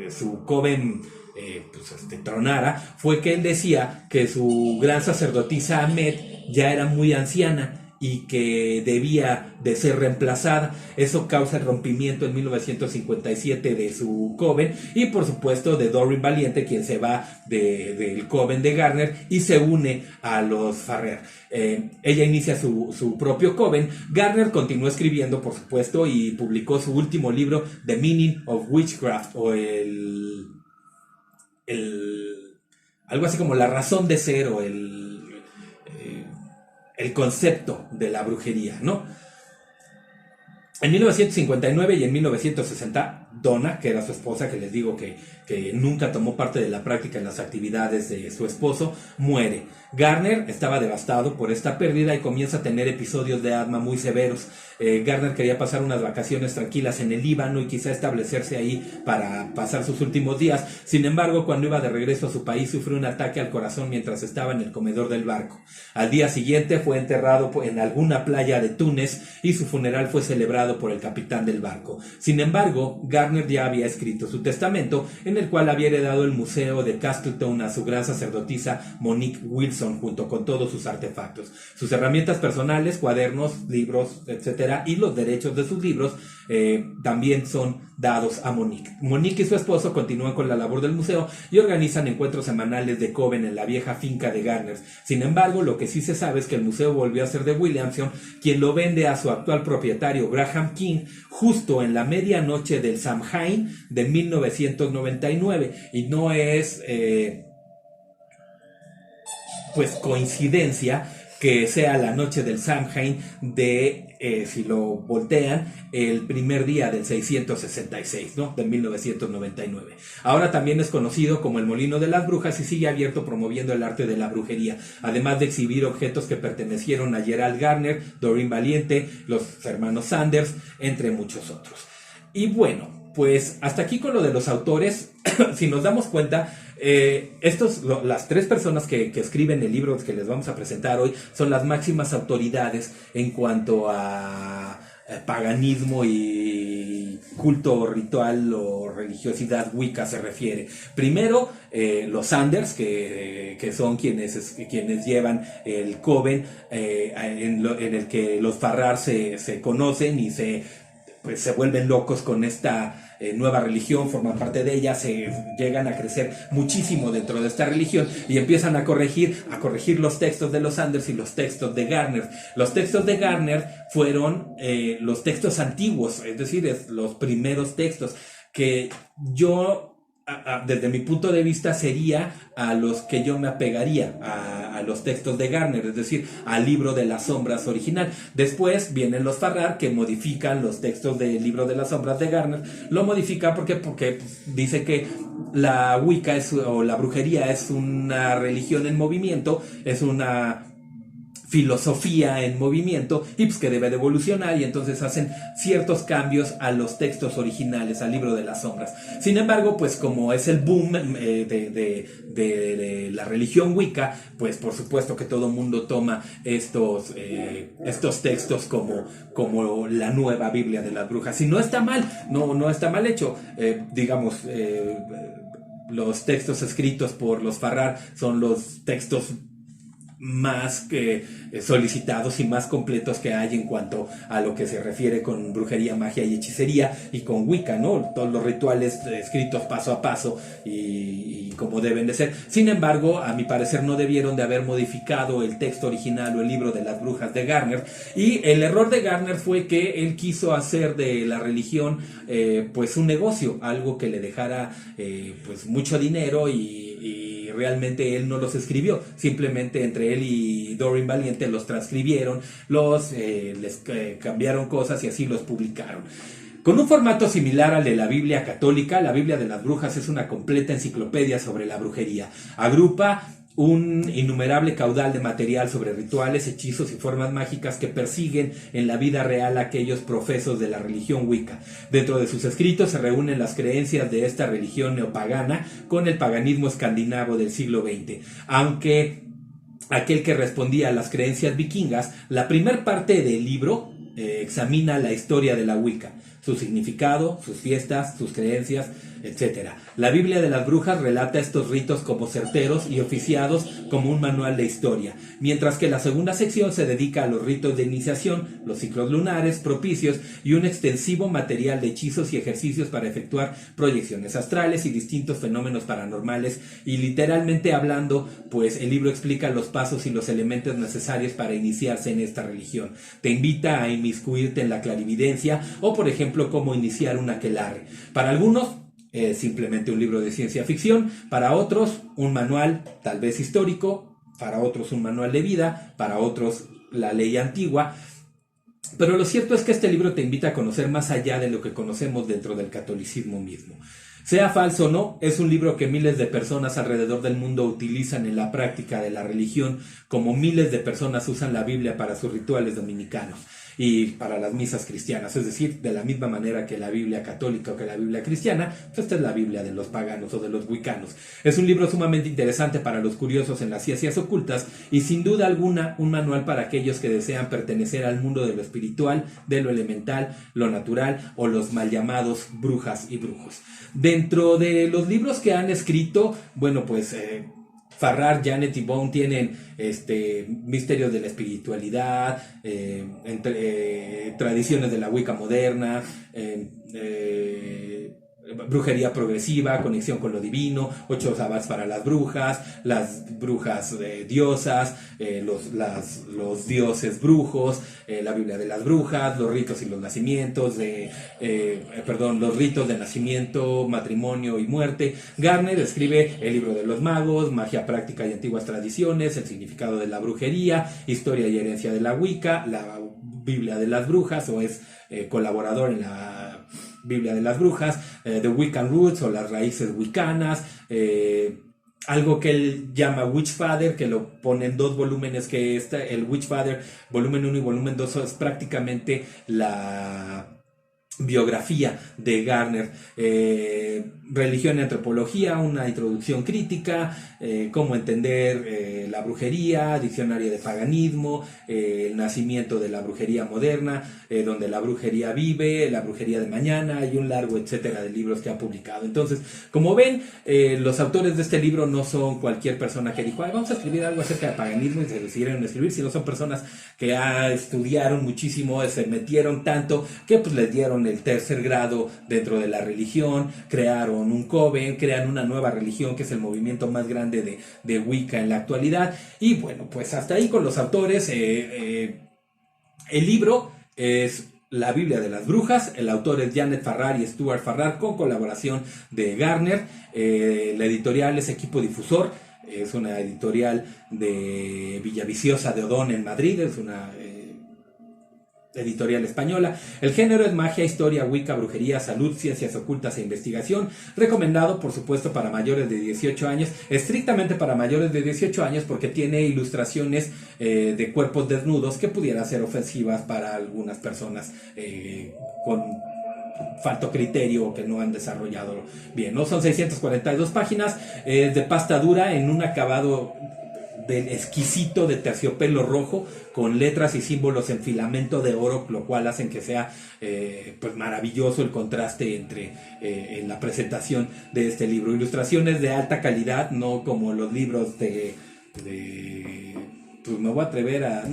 S1: su coven tronara fue que él decía que su gran sacerdotisa Amet ya era muy anciana y que debía de ser reemplazada. Eso causa el rompimiento en 1957 de su coven y por supuesto de Doreen Valiente, quien se va del coven de Gardner y se une a los Farrer. Ella inicia su propio coven. Gardner continuó escribiendo, por supuesto, y publicó su último libro, The Meaning of Witchcraft, o algo así como la razón de ser, o el concepto de la brujería, ¿no? En 1959 y en 1960, Donna, que era su esposa, que les digo que nunca tomó parte de la práctica en las actividades de su esposo, muere. Gardner estaba devastado por esta pérdida y comienza a tener episodios de asma muy severos. Gardner quería pasar unas vacaciones tranquilas en el Líbano y quizá establecerse ahí para pasar sus últimos días. Sin embargo, cuando iba de regreso a su país, sufrió un ataque al corazón mientras estaba en el comedor del barco. Al día siguiente fue enterrado en alguna playa de Túnez y su funeral fue celebrado por el capitán del barco. Sin embargo, Gardner ya había escrito su testamento, en el cual había heredado el museo de Castleton a su gran sacerdotisa Monique Wilson, junto con todos sus artefactos, sus herramientas personales, cuadernos, libros, etcétera, y los derechos de sus libros también son dados a Monique. Monique y su esposo continúan con la labor del museo y organizan encuentros semanales de coven en la vieja finca de Gardner. Sin embargo, lo que sí se sabe es que el museo volvió a ser de Williamson, quien lo vende a su actual propietario Graham King justo en la medianoche del Samhain de 1999, y no es pues coincidencia que sea la noche del Samhain de, si lo voltean, el primer día del 666, ¿no? De 1999. Ahora también es conocido como el Molino de las Brujas y sigue abierto promoviendo el arte de la brujería, además de exhibir objetos que pertenecieron a Gerald Gardner, Doreen Valiente, los hermanos Sanders, entre muchos otros. Y bueno, pues hasta aquí con lo de los autores. Si nos damos cuenta, las tres personas que escriben el libro que les vamos a presentar hoy son las máximas autoridades en cuanto a paganismo y culto ritual o religiosidad wicca se refiere. Primero, los Sanders, que son quienes llevan el coven en el que los Farrar se conocen y pues se vuelven locos con esta nueva religión, forman parte de ella, se llegan a crecer muchísimo dentro de esta religión y empiezan a corregir los textos de los Sanders y los textos de Gardner. Los textos de Gardner fueron los textos antiguos, es decir, los primeros textos que yo, desde mi punto de vista, sería a los que yo me apegaría, a los textos de Gardner, es decir, al libro de las sombras original. Después vienen los Farrar, que modifican los textos del libro de las sombras de Gardner. Lo modifican porque dice que la Wicca o la brujería es una religión en movimiento, es una filosofía en movimiento y pues que debe de evolucionar, y entonces hacen ciertos cambios a los textos originales, al libro de las sombras. Sin embargo, pues como es el boom de la religión Wicca, pues por supuesto que todo mundo toma estos textos como la nueva Biblia de las brujas. Y no está mal, no está mal hecho. Los textos escritos por los Farrar son los textos más solicitados y más completos que hay en cuanto a lo que se refiere con brujería, magia y hechicería, y con Wicca, ¿no? Todos los rituales escritos paso a paso y como deben de ser. Sin embargo, a mi parecer no debieron de haber modificado el texto original o el libro de las brujas de Gardner, y el error de Gardner fue que él quiso hacer de la religión pues un negocio, algo que le dejara pues mucho dinero, y realmente él no los escribió, simplemente entre él y Doreen Valiente los transcribieron, les cambiaron cosas y así los publicaron. Con un formato similar al de la Biblia católica, la Biblia de las Brujas es una completa enciclopedia sobre la brujería. Agrupa un innumerable caudal de material sobre rituales, hechizos y formas mágicas que persiguen en la vida real a aquellos profesos de la religión Wicca. Dentro de sus escritos se reúnen las creencias de esta religión neopagana con el paganismo escandinavo del siglo XX. Aunque aquel que respondía a las creencias vikingas, la primer parte del libro examina la historia de la Wicca, su significado, sus fiestas, sus creencias, etc. La Biblia de las Brujas relata estos ritos como certeros y oficiados como un manual de historia, mientras que la segunda sección se dedica a los ritos de iniciación, los ciclos lunares, propicios y un extensivo material de hechizos y ejercicios para efectuar proyecciones astrales y distintos fenómenos paranormales. Y literalmente hablando, pues el libro explica los pasos y los elementos necesarios para iniciarse en esta religión. Te invita a inmiscuirte en la clarividencia o, por ejemplo, cómo iniciar un aquelarre. Para algunos simplemente un libro de ciencia ficción, para otros un manual tal vez histórico, para otros un manual de vida, para otros la ley antigua. Pero lo cierto es que este libro te invita a conocer más allá de lo que conocemos dentro del catolicismo mismo. Sea falso o no, es un libro que miles de personas alrededor del mundo utilizan en la práctica de la religión, como miles de personas usan la Biblia para sus rituales dominicanos y para las misas cristianas. Es decir, de la misma manera que la Biblia católica o que la Biblia cristiana, pues esta es la Biblia de los paganos o de los wiccanos. Es un libro sumamente interesante para los curiosos en las ciencias ocultas y sin duda alguna un manual para aquellos que desean pertenecer al mundo de lo espiritual, de lo elemental, lo natural o los mal llamados brujas y brujos. Dentro de los libros que han escrito, bueno, pues Farrar, Janet y Bone tienen misterios de la espiritualidad, tradiciones de la Wicca moderna, brujería progresiva, conexión con lo divino, 8 sabbats para las brujas diosas, los dioses brujos, la Biblia de las brujas, los ritos y los nacimientos, los ritos de nacimiento, matrimonio y muerte. Gardner escribe el libro de los magos, magia práctica y antiguas tradiciones, el significado de la brujería, historia y herencia de la Wicca, la Biblia de las brujas, o es colaborador en la Biblia de las brujas, The Wiccan Roots o las raíces wiccanas, algo que él llama Witchfather, que lo pone en 2 volúmenes, que el Witchfather volumen 1 y volumen 2 es prácticamente la biografía de Gardner, religión y antropología, una introducción crítica, cómo entender la brujería, diccionario de paganismo, el nacimiento de la brujería moderna, donde la brujería vive, la brujería de mañana, y un largo etcétera de libros que ha publicado. Entonces, como ven, los autores de este libro no son cualquier persona que dijo, vamos a escribir algo acerca de paganismo y se decidieron escribir, sino son personas que estudiaron muchísimo, se metieron tanto que pues les dieron el tercer grado dentro de la religión, crearon un coven, crean una nueva religión que es el movimiento más grande de Wicca en la actualidad. Y bueno, pues hasta ahí con los autores. El libro es La Biblia de las Brujas. El autor es Janet Farrar y Stuart Farrar, con colaboración de Gardner. La editorial es Equipo Difusor. Es una editorial de Villaviciosa de Odón en Madrid. Es una editorial española. El género es magia, historia, wicca, brujería, salud, ciencias ocultas e investigación. Recomendado, por supuesto, para mayores de 18 años. Estrictamente para mayores de 18 años porque tiene ilustraciones de cuerpos desnudos que pudieran ser ofensivas para algunas personas con falto criterio o que no han desarrollado bien, ¿no? Son 642 páginas de pasta dura en un acabado exquisito de terciopelo rojo con letras y símbolos en filamento de oro, lo cual hacen que sea pues maravilloso el contraste entre en la presentación de este libro. Ilustraciones de alta calidad, no como los libros de pues me voy a atrever a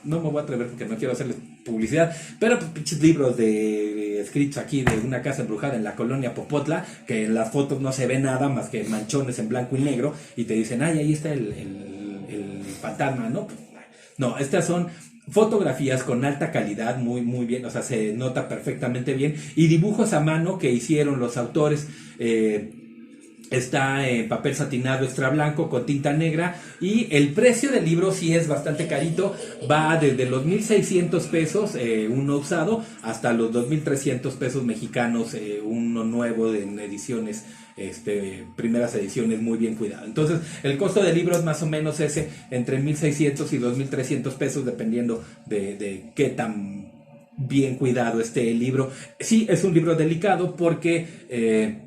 S1: no me voy a atrever porque no quiero hacerles publicidad, pero pues pinches libros escritos aquí de una casa embrujada en la colonia Popotla, que en las fotos no se ve nada más que manchones en blanco y negro, y te dicen, ay, ahí está el fantasma, ¿no? No, estas son fotografías con alta calidad, muy, muy bien, o sea, se nota perfectamente bien, y dibujos a mano que hicieron los autores. Está en papel satinado extra blanco con tinta negra, y el precio del libro sí es bastante carito, va desde los 1,600 pesos uno usado hasta los 2,300 pesos mexicanos uno nuevo en ediciones, primeras ediciones muy bien cuidado. Entonces el costo del libro es más o menos ese, entre 1,600 y 2,300 pesos dependiendo de qué tan bien cuidado esté el libro. Sí, es un libro delicado porque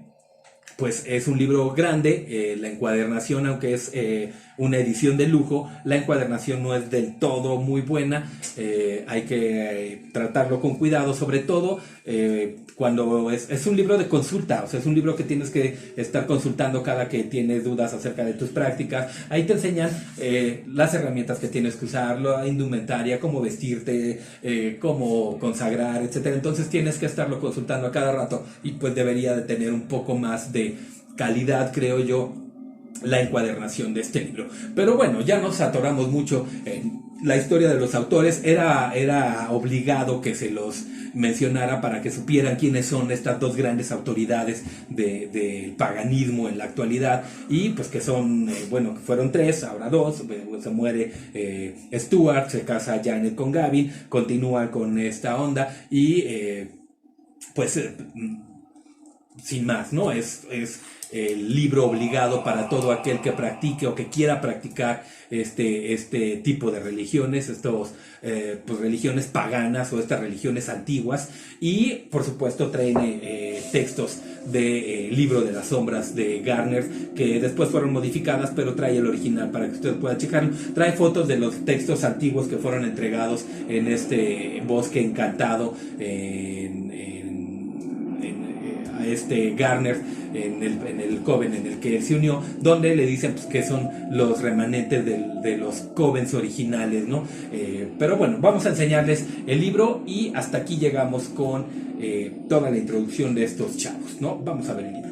S1: pues es un libro grande, la encuadernación, aunque es una edición de lujo, la encuadernación no es del todo muy buena, hay que tratarlo con cuidado, sobre todo cuando es un libro de consulta, o sea, es un libro que tienes que estar consultando cada que tienes dudas acerca de tus prácticas. Ahí te enseñan las herramientas que tienes que usar, la indumentaria, cómo vestirte, cómo consagrar, etcétera. Entonces tienes que estarlo consultando a cada rato, y pues debería de tener un poco más de calidad, creo yo, la encuadernación de este libro. Pero bueno, ya nos atoramos mucho en la historia de los autores. Era obligado que se los mencionara para que supieran quiénes son estas dos grandes autoridades del paganismo en la actualidad, y pues que son, bueno, que fueron tres, ahora dos. Se muere Stuart, se casa Janet con Gavin, continúa con esta onda, y pues sin más, ¿no? Es el libro obligado para todo aquel que practique o que quiera practicar este tipo de religiones, pues religiones paganas o estas religiones antiguas. Y por supuesto traen textos de Libro de las Sombras de Gardner, que después fueron modificadas, pero trae el original para que ustedes puedan checarlo. Trae fotos de los textos antiguos que fueron entregados en este bosque encantado a Gardner en el coven en el que se unió, donde le dicen pues, que son los remanentes de los covens originales, ¿no? Pero bueno, vamos a enseñarles el libro, y hasta aquí llegamos con toda la introducción de estos chavos, ¿no? Vamos a ver el libro.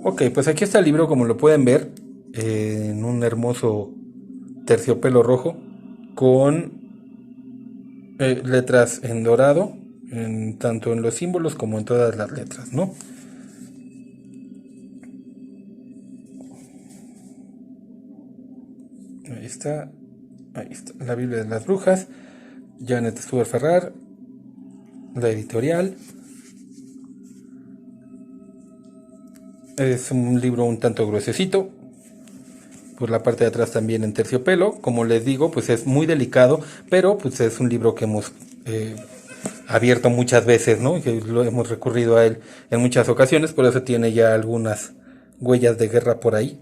S1: Ok, pues aquí está el libro, como lo pueden ver, en un hermoso terciopelo rojo con letras en dorado, tanto en los símbolos como en todas las letras, ¿no? Ahí está, La Biblia de las Brujas, Janet Stuart Farrar, la editorial. Es un libro un tanto gruesecito, por la parte de atrás también en terciopelo. Como les digo, pues es muy delicado, pero pues es un libro que hemos abierto muchas veces, ¿no? Que lo hemos recurrido a él en muchas ocasiones, por eso tiene ya algunas huellas de guerra por ahí.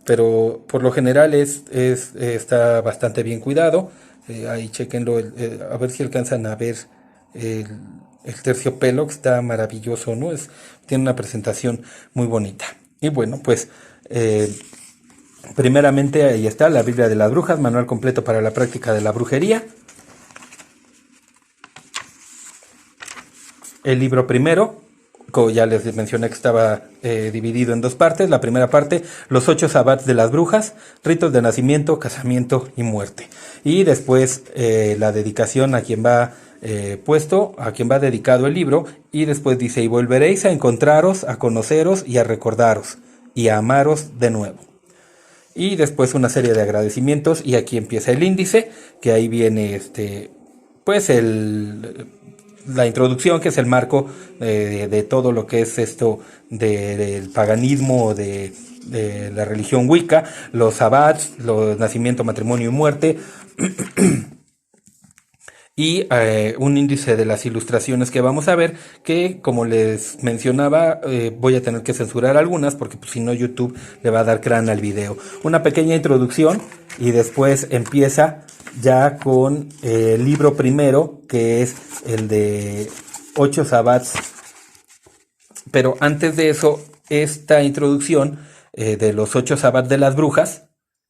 S1: Pero por lo general está bastante bien cuidado. Ahí chequenlo, a ver si alcanzan a ver el, el terciopelo, que está maravilloso, ¿no? Tiene una presentación muy bonita. Y bueno, pues eh, primeramente ahí está la Biblia de las Brujas, manual completo para la práctica de la brujería. El libro primero, como ya les mencioné que estaba dividido en dos partes. La primera parte, los 8 sabbats de las brujas, ritos de nacimiento, casamiento y muerte. Y después la dedicación a quien va puesto, a quien va dedicado el libro. Y después dice, y volveréis a encontraros, a conoceros y a recordaros, y a amaros de nuevo. Y después una serie de agradecimientos, y aquí empieza el índice, que ahí viene pues la introducción, que es el marco de todo lo que es esto del paganismo, de la religión Wicca, los sabbats, los nacimiento, matrimonio y muerte, y un índice de las ilustraciones que vamos a ver, que como les mencionaba, voy a tener que censurar algunas porque pues, si no YouTube le va a dar crán al video. Una pequeña introducción y después empieza ya con el libro primero, que es el de 8 sabbats. Pero antes de eso, esta introducción de los 8 sabbats de las brujas,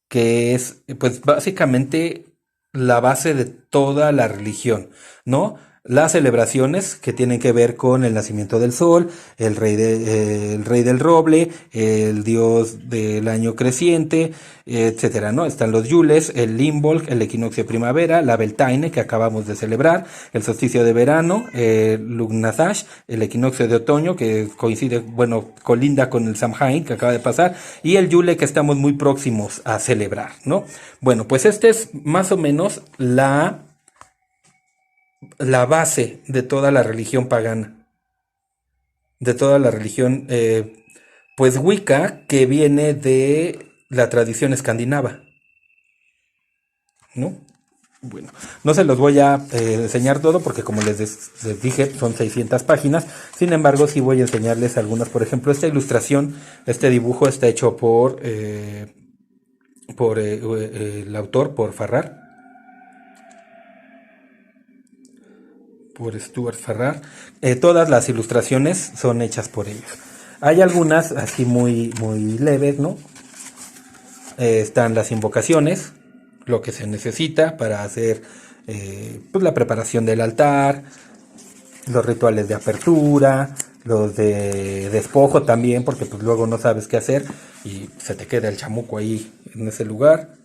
S1: que es pues básicamente la base de toda la religión, ¿no? Las celebraciones que tienen que ver con el nacimiento del sol, el rey del roble, el dios del año creciente, etcétera, ¿no? Están los yules, el limbolg, el equinoccio de primavera, la Beltaine que acabamos de celebrar, el solsticio de verano, el Lughnasadh, el equinoccio de otoño que coincide, bueno, colinda con el Samhain que acaba de pasar, y el Yule que estamos muy próximos a celebrar, ¿no? Bueno, pues este es más o menos la base de toda la religión pagana, de toda la religión, pues Wicca, que viene de la tradición escandinava, ¿no? Bueno, no se los voy a enseñar todo porque como les dije son 600 páginas. Sin embargo, sí voy a enseñarles algunas. Por ejemplo, esta ilustración, este dibujo está hecho por el autor, por Farrar, por Stuart Farrar. Todas las ilustraciones son hechas por ellos. Hay algunas así muy leves, ¿no? Están las invocaciones, lo que se necesita para hacer pues la preparación del altar, los rituales de apertura, los de despojo también, porque pues luego no sabes qué hacer y se te queda el chamuco ahí en ese lugar.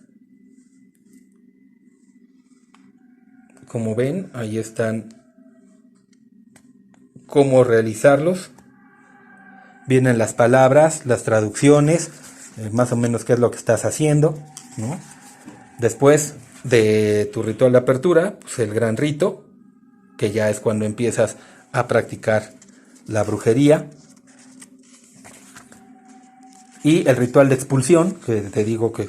S1: Como ven, ahí están cómo realizarlos. Vienen las palabras, las traducciones, más o menos qué es lo que estás haciendo, ¿no? Después de tu ritual de apertura, pues el gran rito, que ya es cuando empiezas a practicar la brujería. Y el ritual de expulsión, que te digo que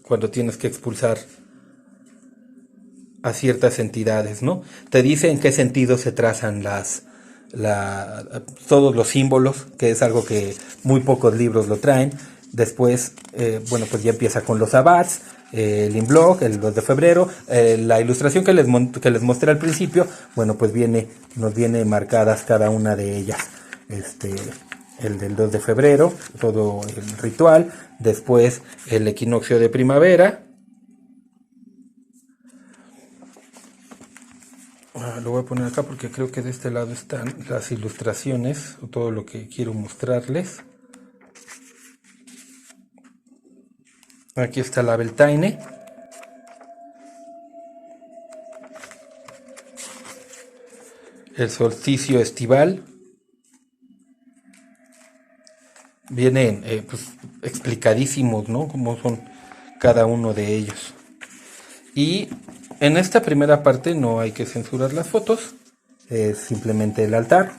S1: cuando tienes que expulsar a ciertas entidades, ¿no? Te dice en qué sentido se trazan todos los símbolos, que es algo que muy pocos libros lo traen. Después, bueno, pues ya empieza con los sabbats, el Imblog, el 2 de febrero, la ilustración que les mostré al principio, bueno, pues nos viene marcadas cada una de ellas. El del 2 de febrero, todo el ritual, después el equinoccio de primavera. Lo voy a poner acá porque creo que de este lado están las ilustraciones, o todo lo que quiero mostrarles. Aquí está la Beltaine. El solsticio estival. Vienen pues, explicadísimos, ¿no? Cómo son cada uno de ellos. Y en esta primera parte no hay que censurar las fotos. Es simplemente el altar.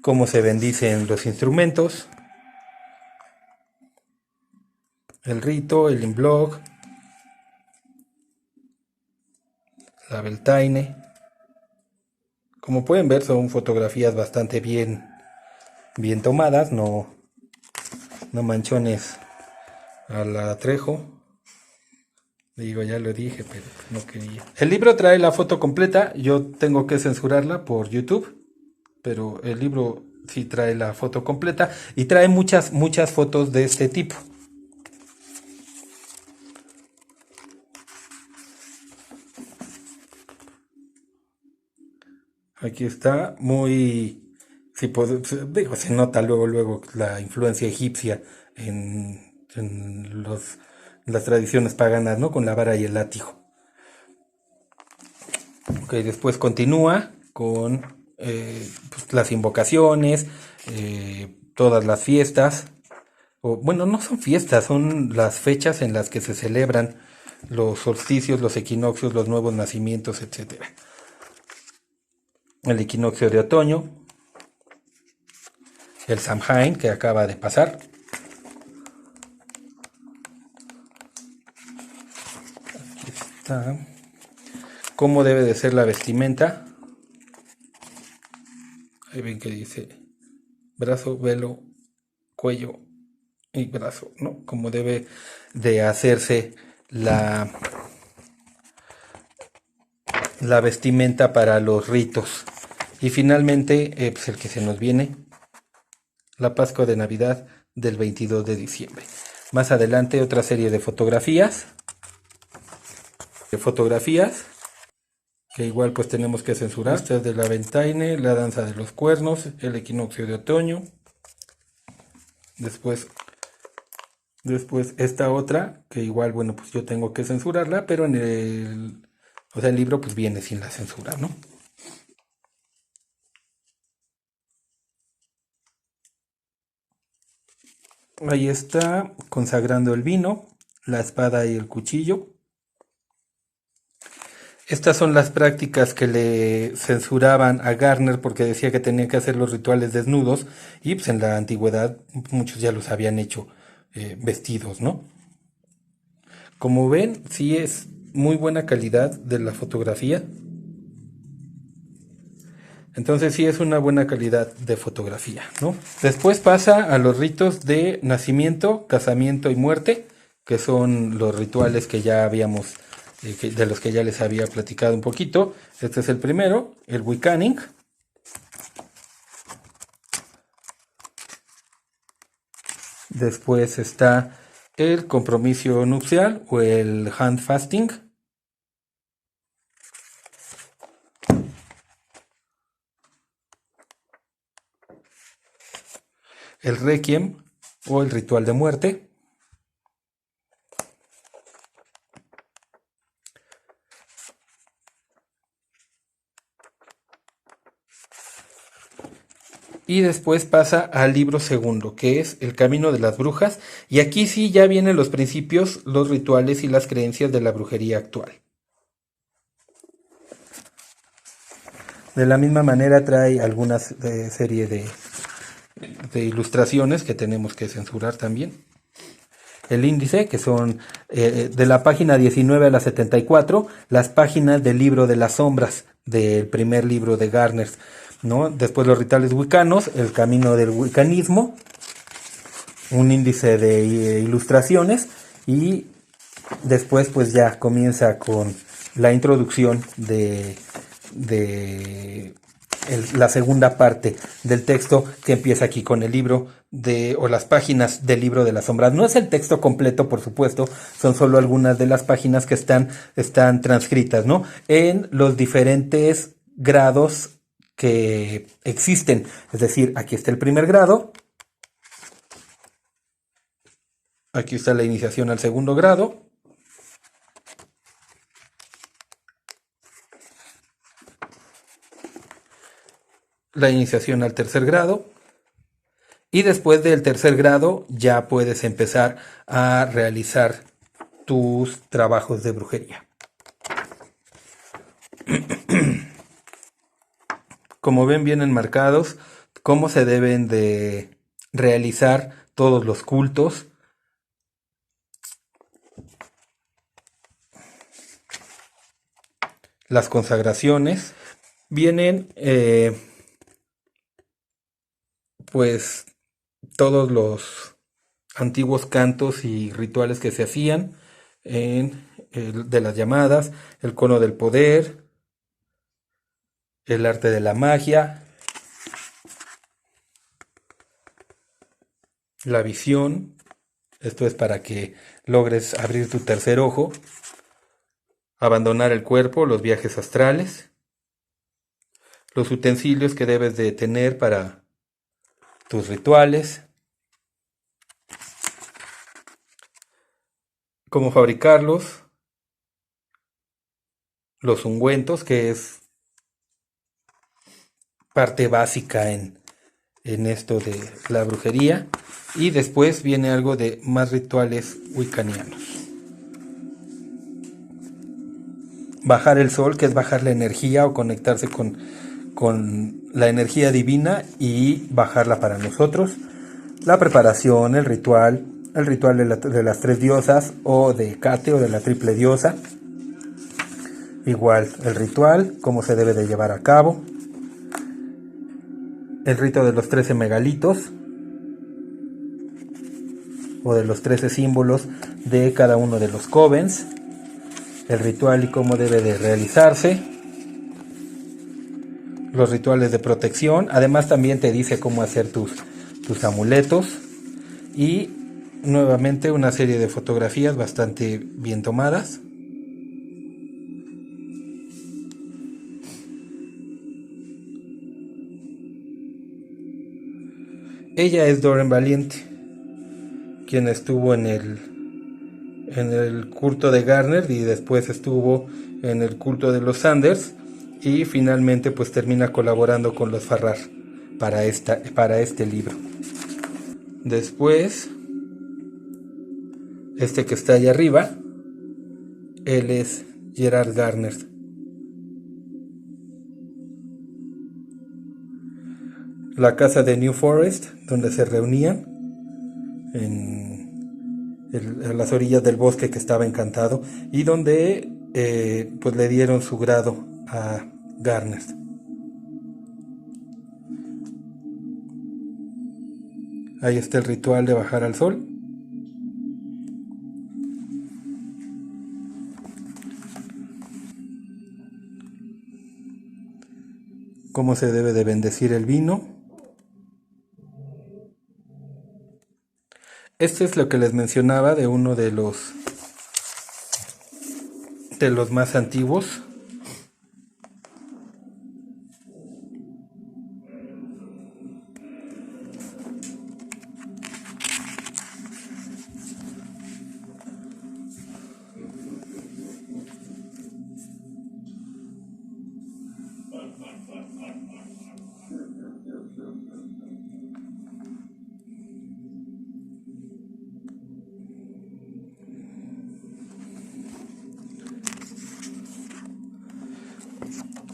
S1: Cómo se bendicen los instrumentos. el rito, el imblog, la Beltaine. Como pueden ver, son fotografías bastante bien tomadas, no manchones a la Trejo. Digo, ya lo dije, pero no quería. El libro trae la foto completa, yo tengo que censurarla por YouTube, pero el libro sí trae la foto completa y trae muchas fotos de este tipo. Aquí está muy, sí, digo, se nota luego la influencia egipcia en las tradiciones paganas, ¿no? Con la vara y el látigo. Ok, después continúa con pues, las invocaciones, todas las fiestas, o bueno, no son fiestas, son las fechas en las que se celebran los solsticios, los equinoccios, los nuevos nacimientos, etcétera. El equinoccio de otoño, el Samhain que acaba de pasar. Aquí está. ¿Cómo debe de ser la vestimenta? Ahí ven que dice brazo, velo, cuello y brazo, ¿no? Como debe de hacerse la vestimenta para los ritos. Y finalmente, pues el que se nos viene, la Pascua de Navidad del 22 de diciembre. Más adelante otra serie de fotografías. Que igual pues tenemos que censurar. Esta es de la Beltaine, la danza de los cuernos, el equinoccio de otoño. Después esta otra, que igual, bueno, pues yo tengo que censurarla, pero en el libro pues viene sin la censura, ¿no? Ahí está, consagrando el vino, la espada y el cuchillo. Estas son las prácticas que le censuraban a Gardner porque decía que tenía que hacer los rituales desnudos y pues en la antigüedad muchos ya los habían hecho vestidos, ¿no? Como ven, sí es muy buena calidad de la fotografía. Entonces sí es una buena calidad de fotografía, ¿no? Después pasa a los ritos de nacimiento, casamiento y muerte, que son los rituales que ya habíamos, de los que ya les había platicado un poquito. Este es el primero, el Wiccaning. Después está el compromiso nupcial o el handfasting. El requiem o el ritual de muerte. Y después pasa al libro segundo, que es El Camino de las Brujas. Y aquí sí ya vienen los principios, los rituales y las creencias de la brujería actual. De la misma manera trae algunas serie de ilustraciones que tenemos que censurar también. El índice, que son de la página 19 a la 74, las páginas del libro de las sombras, del primer libro de Gardner, ¿no? Después los rituales wiccanos, el camino del wiccanismo, un índice de ilustraciones y después pues ya comienza con la introducción de la segunda parte del texto que empieza aquí con el libro o las páginas del libro de las sombras. No es el texto completo, por supuesto, son solo algunas de las páginas que están transcritas, ¿no? En los diferentes grados que existen. Es decir, aquí está el primer grado, aquí está la iniciación al segundo grado, la iniciación al tercer grado, y después del tercer grado ya puedes empezar a realizar tus trabajos de brujería. Como ven, vienen marcados cómo se deben de realizar todos los cultos, las consagraciones. Vienen pues todos los antiguos cantos y rituales que se hacían de las llamadas, el cono del poder, el arte de la magia, la visión. Esto es para que logres abrir tu tercer ojo, abandonar el cuerpo, los viajes astrales, los utensilios que debes de tener para tus rituales, cómo fabricarlos, los ungüentos, que es parte básica en esto de la brujería, y después viene algo de más rituales wiccanianos. Bajar el sol, que es bajar la energía o conectarse con la energía divina y bajarla para nosotros. La preparación, el ritual de las tres diosas o de Cate o de la triple diosa. Igual el ritual, cómo se debe de llevar a cabo. El rito de los 13 megalitos o de los 13 símbolos de cada uno de los covens. El ritual y cómo debe de realizarse. Los rituales de protección. Además también te dice cómo hacer tus amuletos. Y nuevamente una serie de fotografías bastante bien tomadas. Ella es Doreen Valiente, quien estuvo en el culto de Garner y después estuvo en el culto de los Sanders y finalmente pues termina colaborando con los Farrar para este libro. Después, este que está allá arriba, él es Gerard Garner. La casa de New Forest, donde se reunían a las orillas del bosque que estaba encantado y donde pues le dieron su grado a Garner. Ahí está el ritual de bajar al sol. Cómo se debe de bendecir el vino. Esto es lo que les mencionaba de uno de los más antiguos.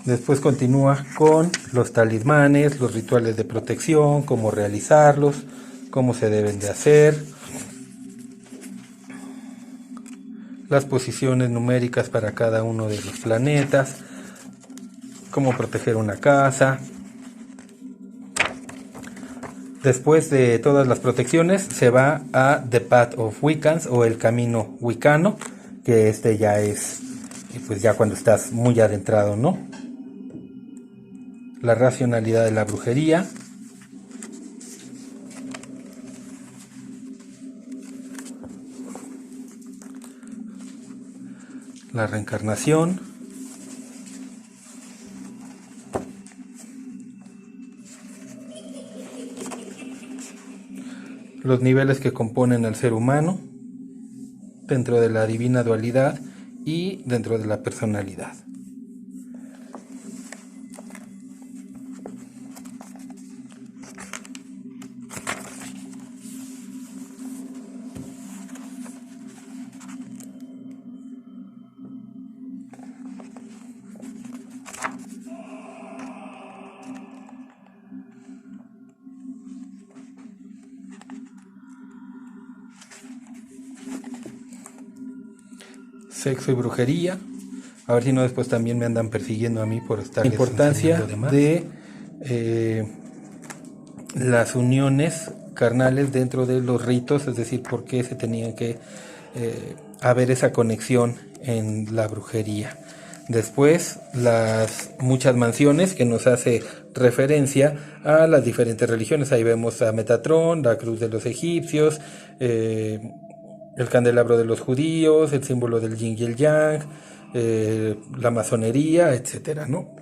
S1: Después continúa con los talismanes, los rituales de protección, cómo realizarlos, cómo se deben de hacer, las posiciones numéricas para cada uno de los planetas, cómo proteger una casa. Después de todas las protecciones se va a The Path of Wiccans o el camino wicano, que este ya es pues ya cuando estás muy adentrado, ¿no? La racionalidad de la brujería. La reencarnación. Los niveles que componen al ser humano dentro de la divina dualidad y dentro de la personalidad. Sexo y brujería,
S2: A ver si no después también me andan persiguiendo a mí por estar importancia de las uniones carnales dentro de los ritos, es decir, por qué se tenía que haber esa conexión en la brujería. Después, las muchas mansiones, que nos hace referencia a las diferentes religiones. Ahí vemos a Metatrón, la cruz de los egipcios, el candelabro de los judíos, el símbolo del yin y el yang, la masonería, etcétera, ¿no?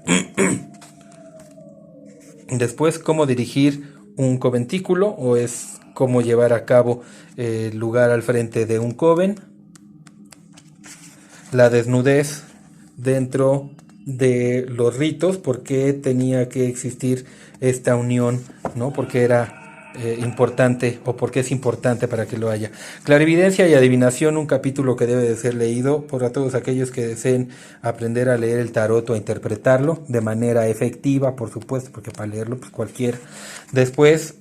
S2: Después, cómo dirigir un conventículo, o es cómo llevar a cabo el lugar al frente de un coven. La desnudez dentro de los ritos, por qué tenía que existir esta unión, ¿no? Porque era importante, o porque es importante para que lo haya. Clarividencia y adivinación, un capítulo que debe de ser leído por todos aquellos que deseen aprender a leer el tarot o a interpretarlo de manera efectiva, por supuesto, porque para leerlo pues cualquiera. Después,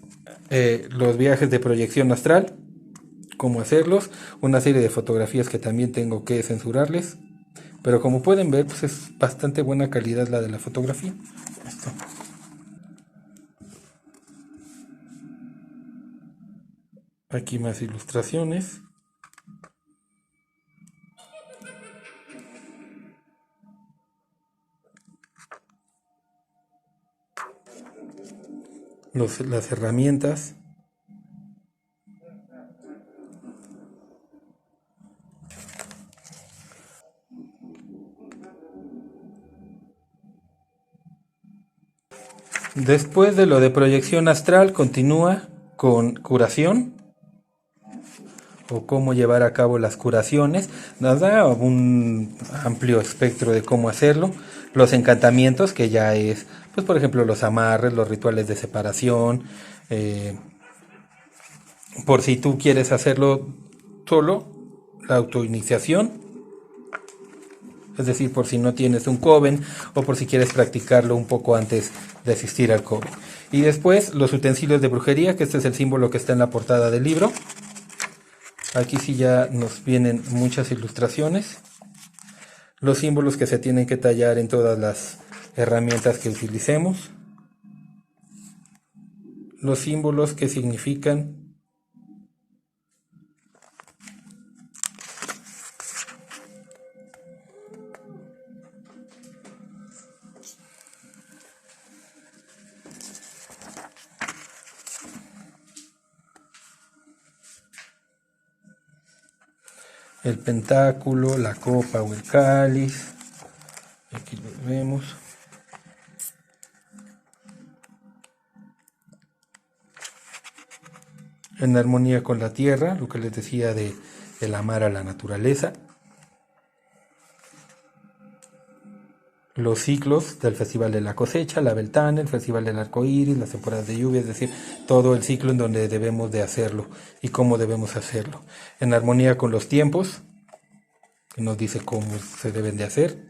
S2: los viajes de proyección astral, cómo hacerlos, una serie de fotografías que también tengo que censurarles, pero como pueden ver, pues es bastante buena calidad la de la fotografía. Esto. Aquí más ilustraciones. Las herramientas. Después de lo de proyección astral, continúa con curación, o cómo llevar a cabo las curaciones. Nos da un amplio espectro de cómo hacerlo. Los encantamientos, que ya es, pues por ejemplo, los amarres, los rituales de separación. Por si tú quieres hacerlo solo, la autoiniciación. Es decir, por si no tienes un coven, o por si quieres practicarlo un poco antes de asistir al coven. Y después los utensilios de brujería, que este es el símbolo que está en la portada del libro. Aquí sí ya nos vienen muchas ilustraciones. Los símbolos que se tienen que tallar en todas las herramientas que utilicemos. Los símbolos que significan. El pentáculo, la copa o el cáliz. Aquí lo vemos. En armonía con la tierra, lo que les decía de el amar a la naturaleza. Los ciclos del Festival de la Cosecha, la Beltane, el Festival del Arco Iris, las temporadas de lluvia, es decir, todo el ciclo en donde debemos de hacerlo y cómo debemos hacerlo. En armonía con los tiempos, que nos dice cómo se deben de hacer.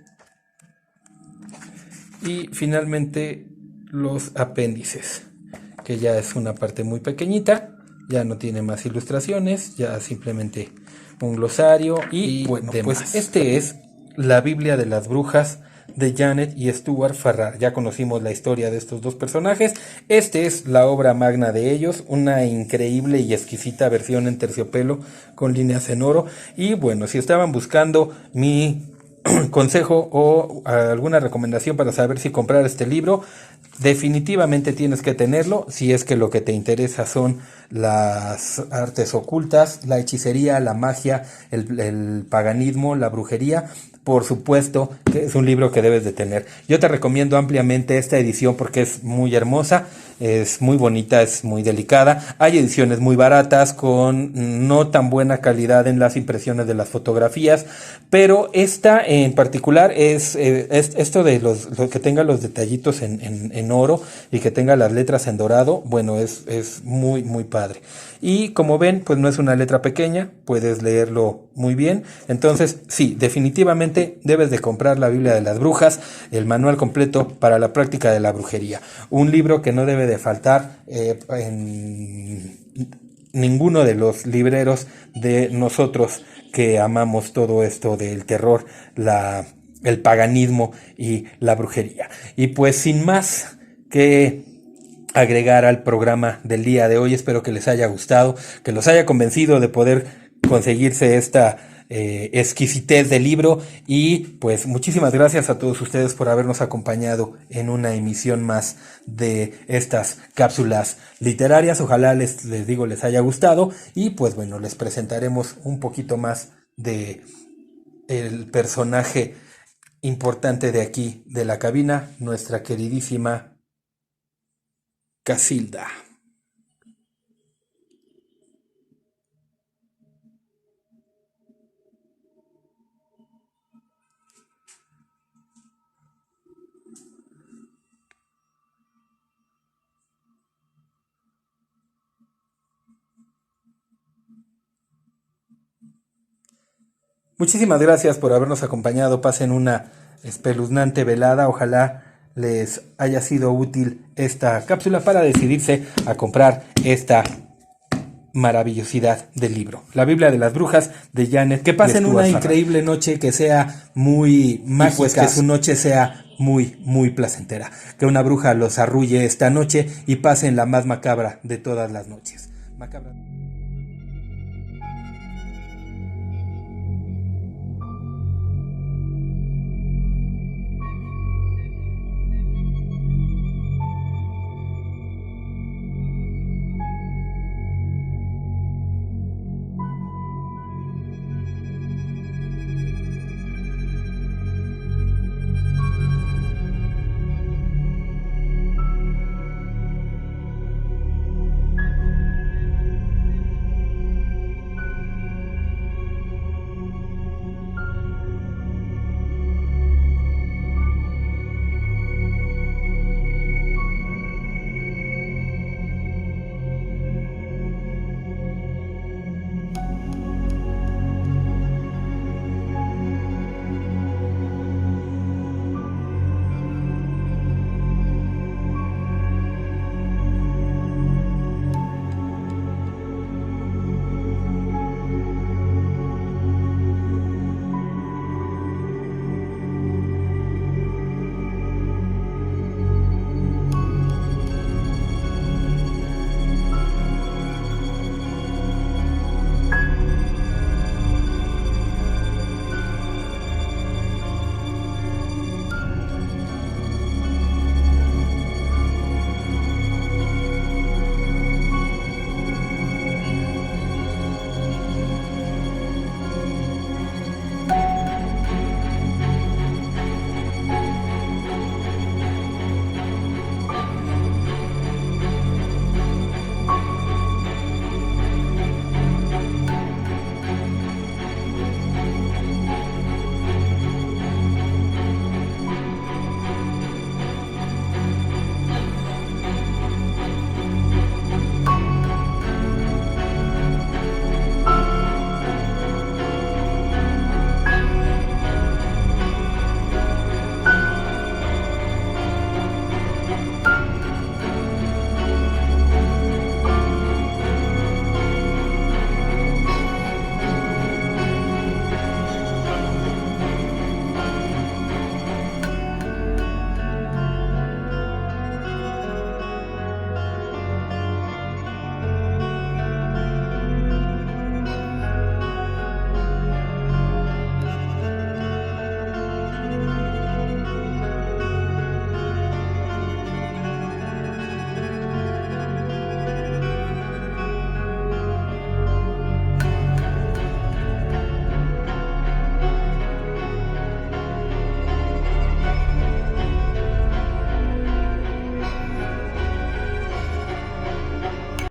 S2: Y finalmente los apéndices, que ya es una parte muy pequeñita, ya no tiene más ilustraciones, ya simplemente un glosario y bueno, pues este es la Biblia de las Brujas de Janet y Stuart Farrar. Ya conocimos la historia de estos dos personajes. Este es la obra magna de ellos, una increíble y exquisita versión en terciopelo con líneas en oro. Y bueno, si estaban buscando mi consejo o alguna recomendación para saber si comprar este libro, definitivamente tienes que tenerlo si es que lo que te interesa son las artes ocultas, la hechicería, la magia, el paganismo, la brujería. Por supuesto que es un libro que debes de tener. Yo te recomiendo ampliamente esta edición porque es muy hermosa, es muy bonita, es muy delicada. Hay ediciones muy baratas con no tan buena calidad en las impresiones de las fotografías, pero esta en particular es esto de lo que tenga los detallitos en oro y que tenga las letras en dorado. Bueno, es muy muy padre. Y como ven, pues no es una letra pequeña, puedes leerlo muy bien. Entonces, sí, definitivamente debes de comprar la Biblia de las Brujas, el manual completo para la práctica de la brujería. Un libro que no debe de faltar en ninguno de los libreros de nosotros que amamos todo esto del terror, la el paganismo y la brujería. Y pues sin más que agregar al programa del día de hoy, espero que les haya gustado, que los haya convencido de poder conseguirse esta exquisitez de libro, y pues muchísimas gracias a todos ustedes por habernos acompañado en una emisión más de estas cápsulas literarias. Ojalá les haya gustado, y pues bueno, les presentaremos un poquito más de el personaje importante de aquí de la cabina, nuestra queridísima Casilda. Muchísimas gracias por habernos acompañado. Pasen una espeluznante velada. Ojalá les haya sido útil esta cápsula para decidirse a comprar esta maravillosidad del libro, La Biblia de las Brujas, de Janet. Que pasen una increíble noche, que sea muy mágica, pues que su noche sea muy, muy placentera. Que una bruja los arrulle esta noche y pasen la más macabra de todas las noches. Macabra.